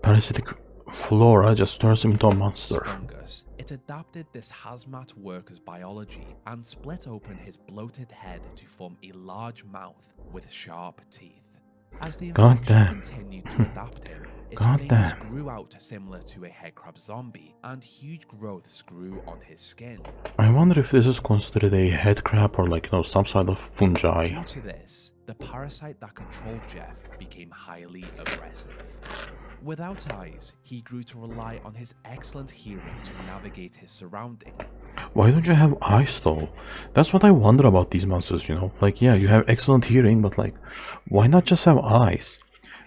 Parasitic flora just turns him into a monster. Fungus. It adapted this hazmat worker's biology and split open his bloated head to form a large mouth with sharp teeth. As the infection continued to adapt him, his fingers grew out similar to a headcrab zombie, and huge growths grew on his skin. I wonder if this is considered a headcrab or like, some sort of fungi. Due to this, the parasite that controlled Jeff became highly aggressive. Without eyes, he grew to rely on his excellent hearing to navigate his surroundings. Why don't you have eyes though? That's what I wonder about these monsters, Like, yeah, you have excellent hearing, but like, why not just have eyes?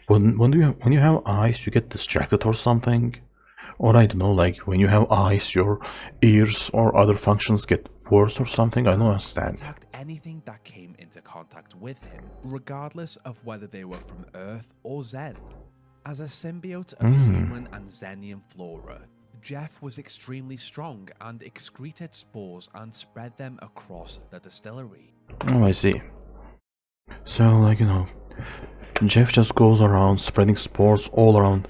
When you have eyes, you get distracted or something? Or I don't know, like, when you have eyes, your ears or other functions get worse or something? I don't understand. Attacked anything that came into contact with him, regardless of whether they were from Earth or Zen. As a symbiote of human and Xenian flora, Jeff was extremely strong and excreted spores and spread them across the distillery. Oh, I see. So, like, Jeff just goes around spreading spores all around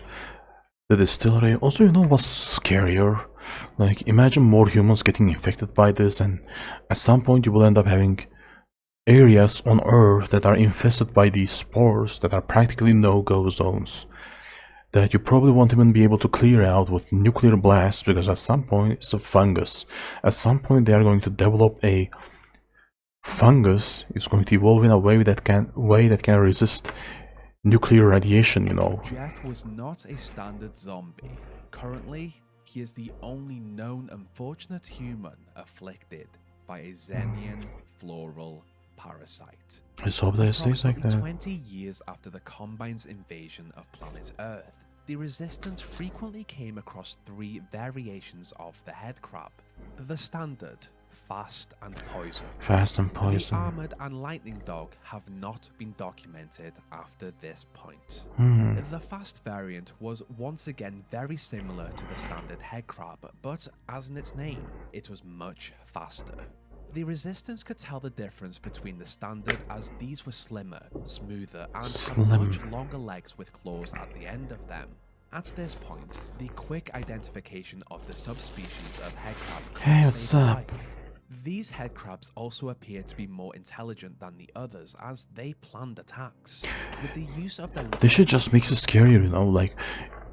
the distillery. Also, what's scarier? Like, imagine more humans getting infected by this, and at some point you will end up having areas on Earth that are infested by these spores that are practically no-go zones that you probably won't even be able to clear out with nuclear blasts, because at some point it's a fungus. At some point they are going to develop a fungus. It's going to evolve in a way that can resist nuclear radiation, Jeff was not a standard zombie. Currently, he is the only known unfortunate human afflicted by a Zenian floral parasite. I hope that it stays like that. 20 years after the Combine's invasion of planet Earth, the Resistance frequently came across 3 variations of the headcrab: the standard, fast and poison. Fast and poison. The armored and lightning dog have not been documented after this point. The fast variant was once again very similar to the standard headcrab, but as in its name, it was much faster. The Resistance could tell the difference between the standard, as these were slimmer, smoother, and had much longer legs with claws at the end of them. At this point, the quick identification of the subspecies of headcrab could save a life. These headcrabs also appear to be more intelligent than the others, as they planned attacks. With the use of the this shit just makes it scarier, like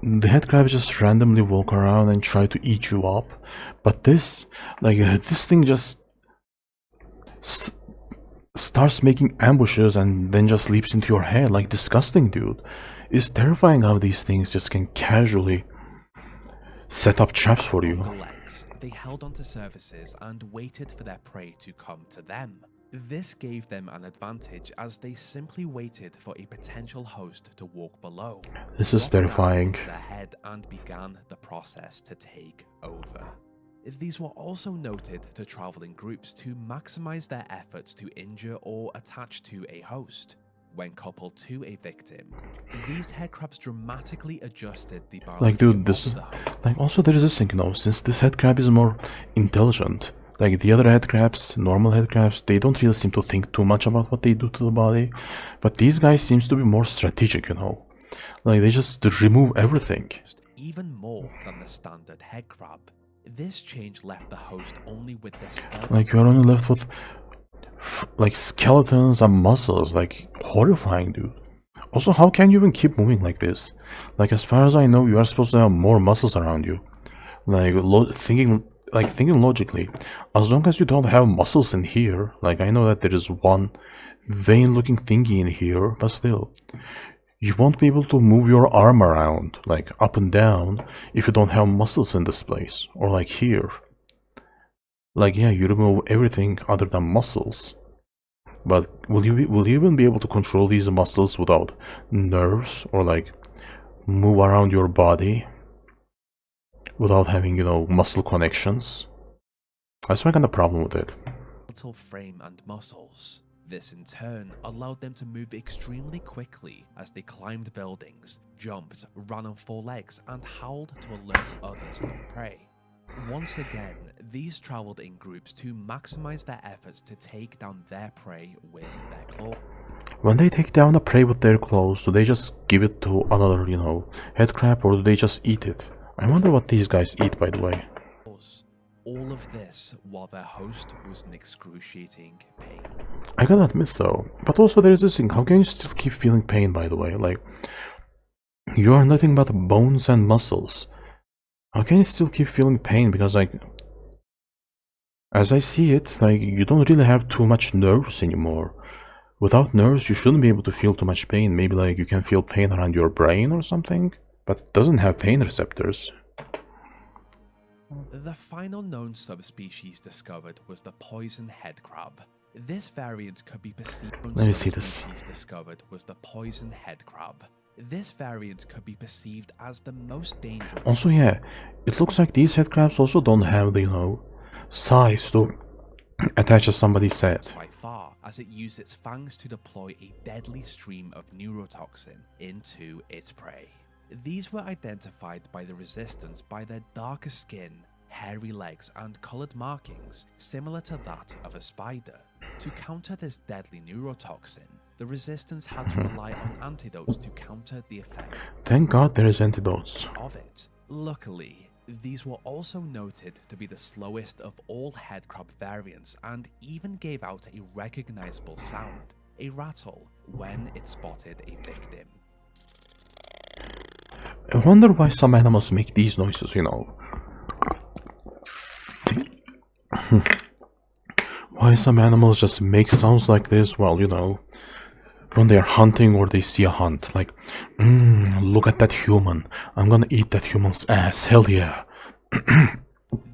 the headcrabs just randomly walk around and try to eat you up, but this thing just starts making ambushes and then just leaps into your head. Like, disgusting, dude. It's terrifying how these things just can casually set up traps for you. They held onto surfaces and waited for their prey to come to them. This gave them an advantage, as they simply waited for a potential host to walk below. This is terrifying. Their head and began the process to take over. These were also noted to travel in groups to maximize their efforts to injure or attach to a host. When coupled to a victim, these headcrabs dramatically adjusted the biology like, dude, this of is the host. like, also there is this thing, since this headcrab is more intelligent, like the other headcrabs, normal headcrabs, they don't really seem to think too much about what they do to the body, but these guys seems to be more strategic, like they just remove everything. Even more than the standard headcrab. This change left the host only with their skeleton. Like, you're only left with like skeletons and muscles. Like, horrifying, dude. Also, how can you even keep moving like this? Like, as far as I know, you are supposed to have more muscles around you. Like, thinking logically, as long as you don't have muscles in here, like, I know that there is one vein looking thingy in here, but still, you won't be able to move your arm around, like, up and down, if you don't have muscles in this place, or like here. Like, yeah, you remove everything other than muscles. But will you even be able to control these muscles without nerves, or like move around your body without having, muscle connections? That's my kind of problem with it. Frame and muscles. This in turn allowed them to move extremely quickly as they climbed buildings, jumped, ran on 4 legs, and howled to alert others of prey. Once again, these traveled in groups to maximize their efforts to take down their prey with their claws. When they take down a prey with their claws, do they just give it to another, headcrab, or do they just eat it? I wonder what these guys eat, by the way. All of this while their host was in excruciating pain. I gotta admit though, but also there is this thing, how can you still keep feeling pain, by the way? Like, you are nothing but bones and muscles. How can you still keep feeling pain? Because, like, as I see it, like, you don't really have too much nerves anymore. Without nerves, you shouldn't be able to feel too much pain. Maybe, like, you can feel pain around your brain or something, but it doesn't have pain receptors. The final known subspecies discovered was the poison headcrab. This variant could be perceived. Let me see this. Discovered was the poison headcrab. This variant could be perceived as the most dangerous. Also, yeah, it looks like these headcrabs also don't have the, size to attach, as somebody said. By far, as it used its fangs to deploy a deadly stream of neurotoxin into its prey. These were identified by the Resistance by their darker skin, hairy legs, and coloured markings similar to that of a spider. To counter this deadly neurotoxin, the Resistance had to rely on antidotes to counter the effect Thank God there is antidotes. of it. Luckily, these were also noted to be the slowest of all headcrab variants and even gave out a recognizable sound, a rattle, when it spotted a victim. I wonder why some animals make these noises, you know. Why some animals just make sounds like this while, you know, when they're hunting or they see a hunt. Like, look at that human. I'm gonna eat that human's ass. Hell yeah.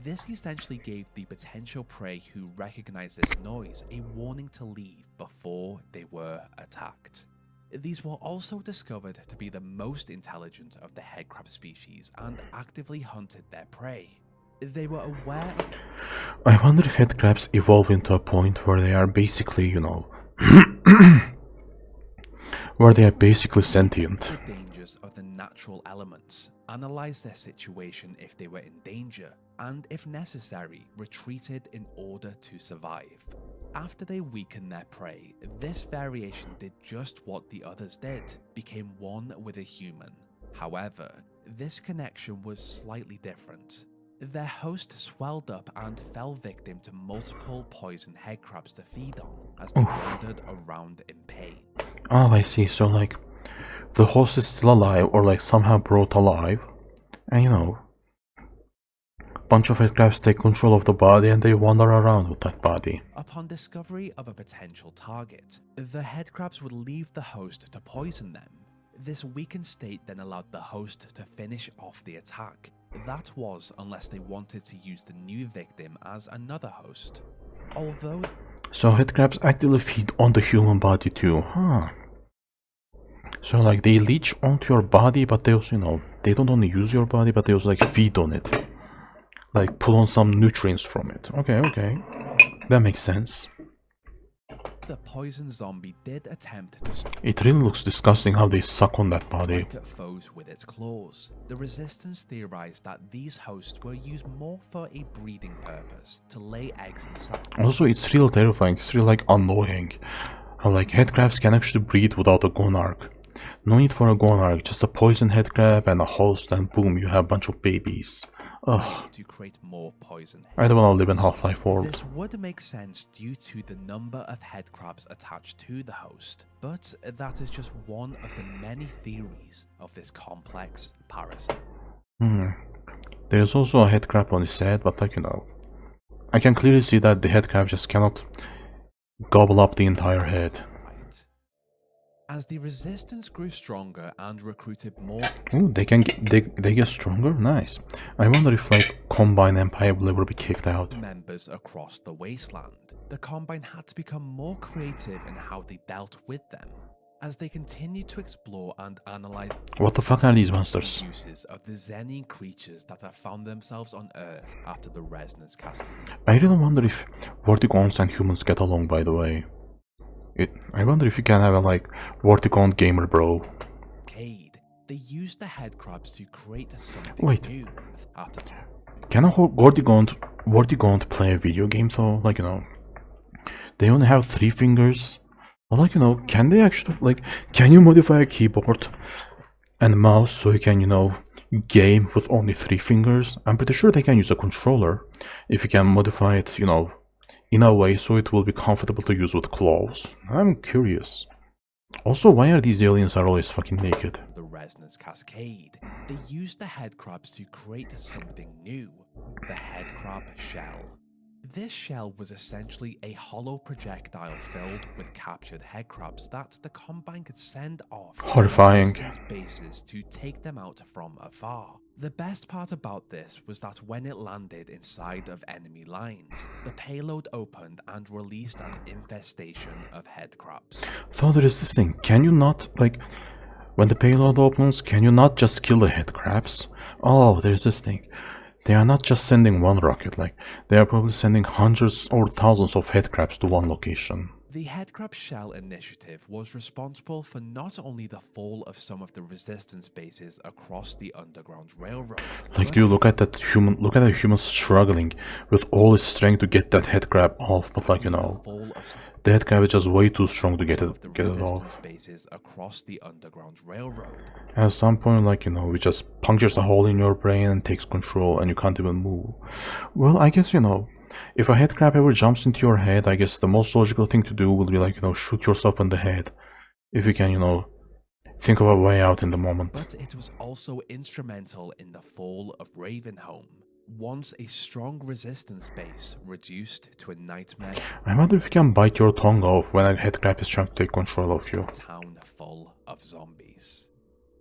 This essentially gave the potential prey who recognized this noise a warning to leave before they were attacked. These were also discovered to be the most intelligent of the headcrab species and actively hunted their prey. They were aware of I wonder if headcrabs evolve into a point where they are basically, you know, where they are basically sentient. the dangers of the natural elements, analyzed their situation if they were in danger, and if necessary, retreated in order to survive. After they weakened their prey, this variation did just what the others did, became one with a human. However, this connection was slightly different. Their host swelled up and fell victim to multiple poison headcrabs to feed on as they wandered around in pain. Oh, I see. So, like, the host is still alive or, like, somehow brought alive. And, you know, bunch of headcrabs take control of the body and they wander around with that body. Upon discovery of a potential target, the headcrabs would leave the host to poison them. This weakened state then allowed the host to finish off the attack. That was unless they wanted to use the new victim as another host. Although So headcrabs actively feed on the human body too, huh? So like they leech onto your body, but they also, you know, they don't only use your body, but they also like feed on it. Like pull on some nutrients from it. Okay. That makes sense. the poison zombie did attempt to It really looks disgusting how they suck on that body. strike at foes with its claws. The Resistance theorized that these hosts were used more for a breeding purpose, to lay eggs inside. Also, it's real terrifying, it's real like annoying. How like headcrabs can actually breed without a gonarch. No need for a gonarch, just a poison headcrab and a host and boom, you have a bunch of babies. Ugh, To create more poison. I don't wanna live in Half-Life world. This would make sense due to the number of headcrabs attached to the host, but that is just one of the many theories of this complex parasite. There's also a headcrab on his head, but like, you know, I can clearly see that the headcrab just cannot gobble up the entire head. As the Resistance grew stronger and recruited more Ooh, they get stronger? Nice. I wonder if like Combine Empire will ever be kicked out. members across the wasteland, the Combine had to become more creative in how they dealt with them. As they continued to explore and analyze What the fuck are these the monsters? uses of the Xenian creatures that have found themselves on Earth after the Resonance Cascade. I really wonder if Vertigons and humans get along, by the way. I wonder if you can have a like Vertigon gamer bro. They used the headcrabs to create something Wait. new. After Can a Vertigon play a video game though? Like, you know, they only have 3 fingers. But like, you know, can they actually like, can you modify a keyboard and mouse so you can, you know, game with only 3 fingers? I'm pretty sure they can use a controller if you can modify it, you know, in a way so it will be comfortable to use with claws. I'm curious. Also, why are these aliens always fucking naked? the Resonance Cascade, they used the headcrabs to create something new, the headcrab shell. This shell was essentially a hollow projectile filled with captured headcrabs that the Combine could send off Horrifying. to Resistance bases to take them out from afar. The best part about this was that when it landed inside of enemy lines, the payload opened and released an infestation of headcrabs. So there is this thing, can you not, like, when the payload opens, can you not just kill the headcrabs? Oh, there's this thing. They are not just sending one rocket, like, they are probably sending hundreds or thousands of headcrabs to one location. The Headcrab Shell initiative was responsible for not only the fall of some of the resistance bases across the Underground Railroad, Like, but dude, look at that human struggling with all his strength to get that headcrab off, but like, you know, the headcrab is just way too strong to get it off. Bases across the Underground Railroad. At some point, like, you know, it just punctures a hole in your brain and takes control and you can't even move. Well, I guess, you know, if a headcrab ever jumps into your head, I guess the most logical thing to do would be like, you know, shoot yourself in the head. If you can, you know, think of a way out in the moment. But it was also instrumental in the fall of Ravenholm. Once a strong resistance base reduced to a nightmare. I wonder if you can bite your tongue off when a headcrab is trying to take control of you. Town full of zombies.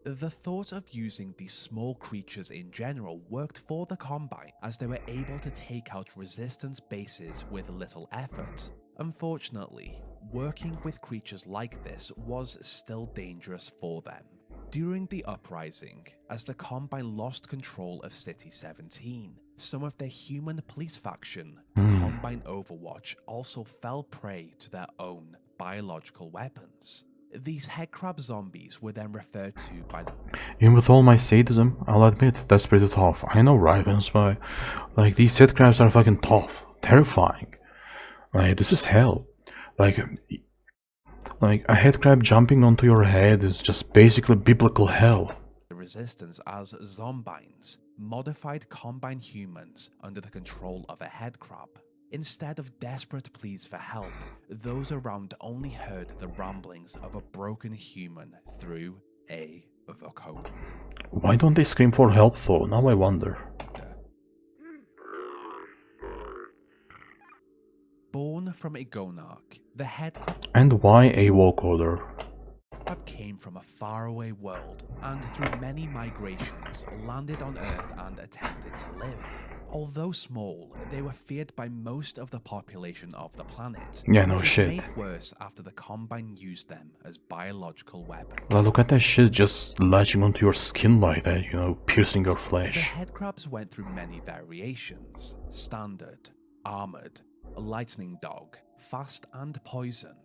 The thought of using these small creatures in general worked for the Combine, as they were able to take out resistance bases with little effort. Unfortunately, working with creatures like this was still dangerous for them. During the uprising, as the Combine lost control of City 17, some of their human police faction, the Combine Overwatch, also fell prey to their own biological weapons. These headcrab zombies were then referred to by the... Even with all my sadism, I'll admit, that's pretty tough. I know Ravens, but like, these headcrabs are fucking tough, terrifying. Like, this is hell. Like a headcrab jumping onto your head is just basically biblical hell. Resistance as zombines, modified Combine humans under the control of a headcrab. Instead of desperate pleas for help, those around only heard the ramblings of a broken human through a vocoder. Why don't they scream for help though? Now I wonder. Born from a gonarch, the headcrab... And why a vocoder? Came from a faraway world, and through many migrations, landed on Earth and attempted to live. Although small, they were feared by most of the population of the planet. Yeah, no which was shit. Made worse after the Combine used them as biological weapons. Well, look at that shit just latching onto your skin like that, you know, piercing your The flesh. headcrabs went through many variations: standard, armored, lightning dog, fast, and poison.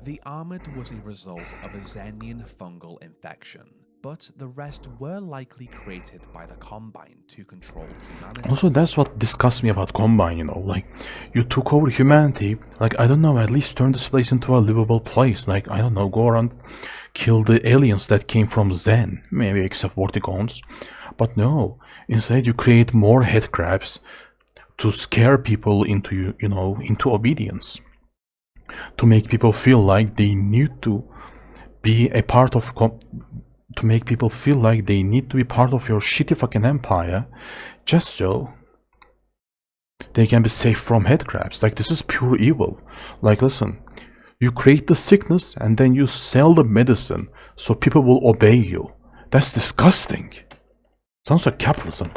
The armored was a result of a Xenian fungal infection, but the rest were likely created by the Combine to control humanity. Also, that's what disgusts me about Combine, you know, like, you took over humanity, like, I don't know, at least turn this place into a livable place, like, I don't know, go around, kill the aliens that came from Zen, maybe except Vortigons, but no, instead you create more headcrabs to scare people into, you know, into obedience. To make people feel like they need to be a part of to make people feel like they need to be part of your shitty fucking empire, just so they can be safe from headcrabs. Like, this is pure evil. Like, listen, you create the sickness and then you sell the medicine so people will obey you. That's disgusting. Sounds like capitalism.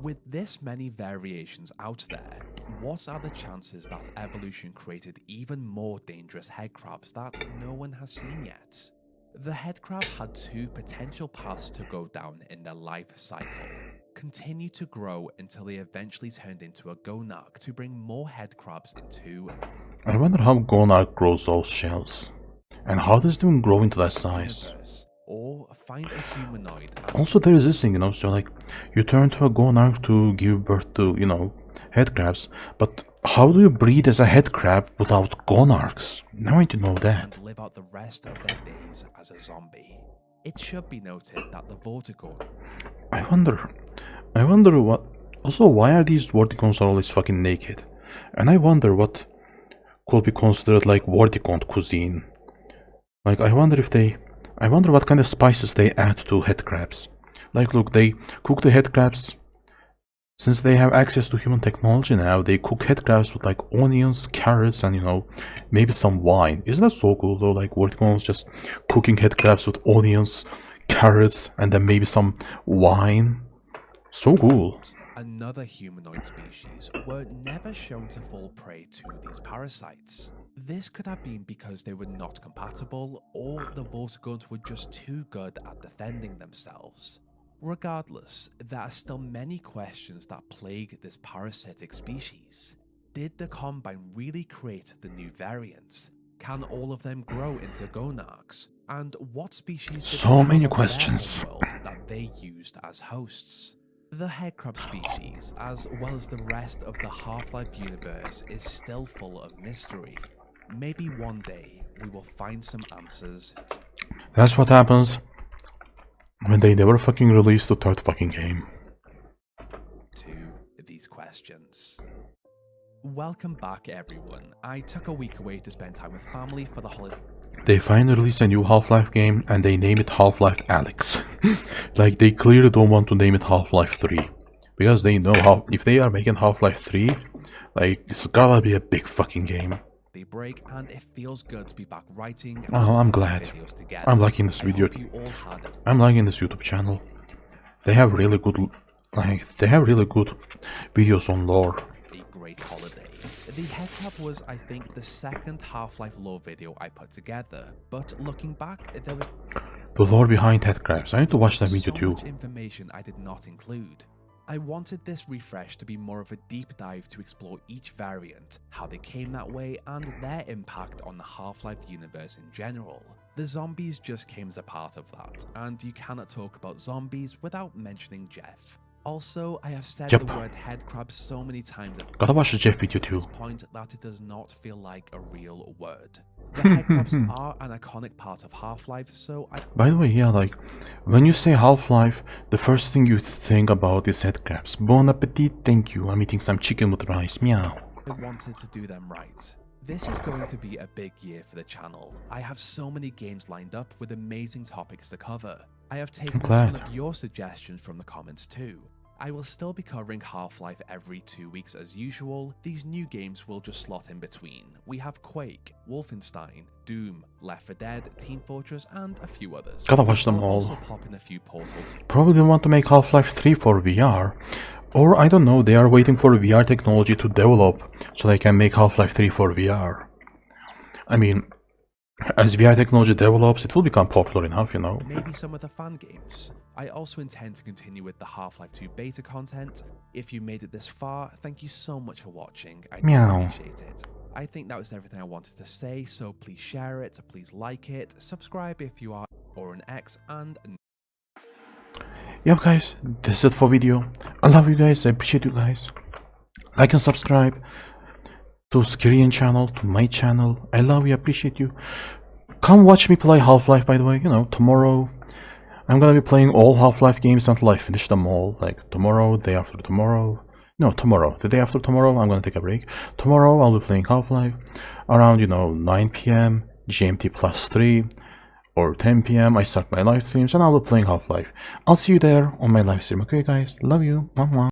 With this many variations out there, what are the chances that evolution created even more dangerous headcrabs that no one has seen yet? The headcrab had two potential paths to go down in their life cycle. Continue to grow until they eventually turned into a gonarch to bring more headcrabs into... I wonder how gonarch grows those shells. And how does it even grow into that size? Universe, or find a humanoid... Also, there is this thing, you know, so like, you turn to a gonarch to give birth to, you know, headcrabs, but how do you breed as a headcrab without gonarchs? Now I need to know that. And live out the rest of their days as a zombie. It should be noted that the Vortigons... I wonder what... Also, why are these Vortigons always fucking naked? And I wonder what could be considered like Vortigon cuisine. Like, I wonder what kind of spices they add to headcrabs. Like, look, they cook the headcrabs. Since they have access to human technology now, they cook headcrabs with like onions, carrots, and, you know, maybe some wine. Isn't that so cool though? Like, Vortigons just cooking headcrabs with onions, carrots, and then maybe some wine. So cool. Another humanoid species were never shown to fall prey to these parasites. This could have been because they were not compatible, or the Vortigons were just too good at defending themselves. Regardless, there are still many questions that plague this parasitic species. Did the Combine really create the new variants? Can all of them grow into gonarchs? And what species did So they have many on their questions. homeworld that they used as hosts? The headcrab species, as well as the rest of the Half-Life universe, is still full of mystery. Maybe one day we will find some answers That's what happens when they never fucking release the third fucking game. to these questions. Welcome back, everyone. I took a week away to spend time with family for the holiday. They finally released a new Half-Life game and they name it Half-Life Alyx. Like, they clearly don't want to name it Half-Life 3. Because they know how, if they are making Half-Life 3, like, it's gotta be a big fucking game. Break, and it feels good to be back writing. Oh, I'm putting glad. videos together. I'm liking this I video. hope you all had I'm liking this YouTube channel. They have really good, videos on lore. a great holiday. The headcrab was, I think, the second Half-Life lore video I put together, but looking back, there was The lore behind headcrabs. I need to watch that video so too. much information I did not include. I wanted this refresh to be more of a deep dive to explore each variant, how they came that way, and their impact on the Half-Life universe in general. The zombies just came as a part of that, and you cannot talk about zombies without mentioning Jeff. Also, I have said Yep. the word headcrab so many times at Gotta watch the Jeff video too. this point that it does not feel like a real word. The headcrabs are an iconic part of Half-Life, so I By the way, yeah, like, when you say Half-Life, the first thing you think about is headcrabs. Bon appetit, thank you. I'm eating some chicken with rice, meow. wanted to do them right. This is going to be a big year for the channel. I have so many games lined up with amazing topics to cover. I have taken a ton glad. of your suggestions from the comments too. I will still be covering Half-Life every 2 weeks as usual. These new games will just slot in between. We have Quake, Wolfenstein, Doom, Left 4 Dead, Team Fortress, and a few others. Gotta watch them I'll all. also pop in a few portals. Probably want to make Half-Life 3 for VR. Or, I don't know, they are waiting for VR technology to develop so they can make Half-Life 3 for VR. I mean, as VR technology develops, it will become popular enough, you know. Maybe some of the fan games. I also intend to continue with the Half-Life 2 beta content. If you made it this far, thank you so much for watching. I do Meow. appreciate it. I think that was everything I wanted to say, so please share it, please like it, subscribe if you are or an X, and Yep guys, this is it for video. I love you guys, I appreciate you guys. Like and subscribe to Skirian channel, to my channel. I love you, appreciate you. Come watch me play Half-Life, by the way, you know, tomorrow. I'm gonna be playing all Half-Life games until I finish them all. Like tomorrow, day after tomorrow. No, tomorrow. The day after tomorrow, I'm gonna take a break. Tomorrow, I'll be playing Half-Life around, you know, 9 p.m. GMT +3 or 10 p.m. I start my live streams and I'll be playing Half-Life. I'll see you there on my live stream. Okay, guys? Love you. Mwah, mwah.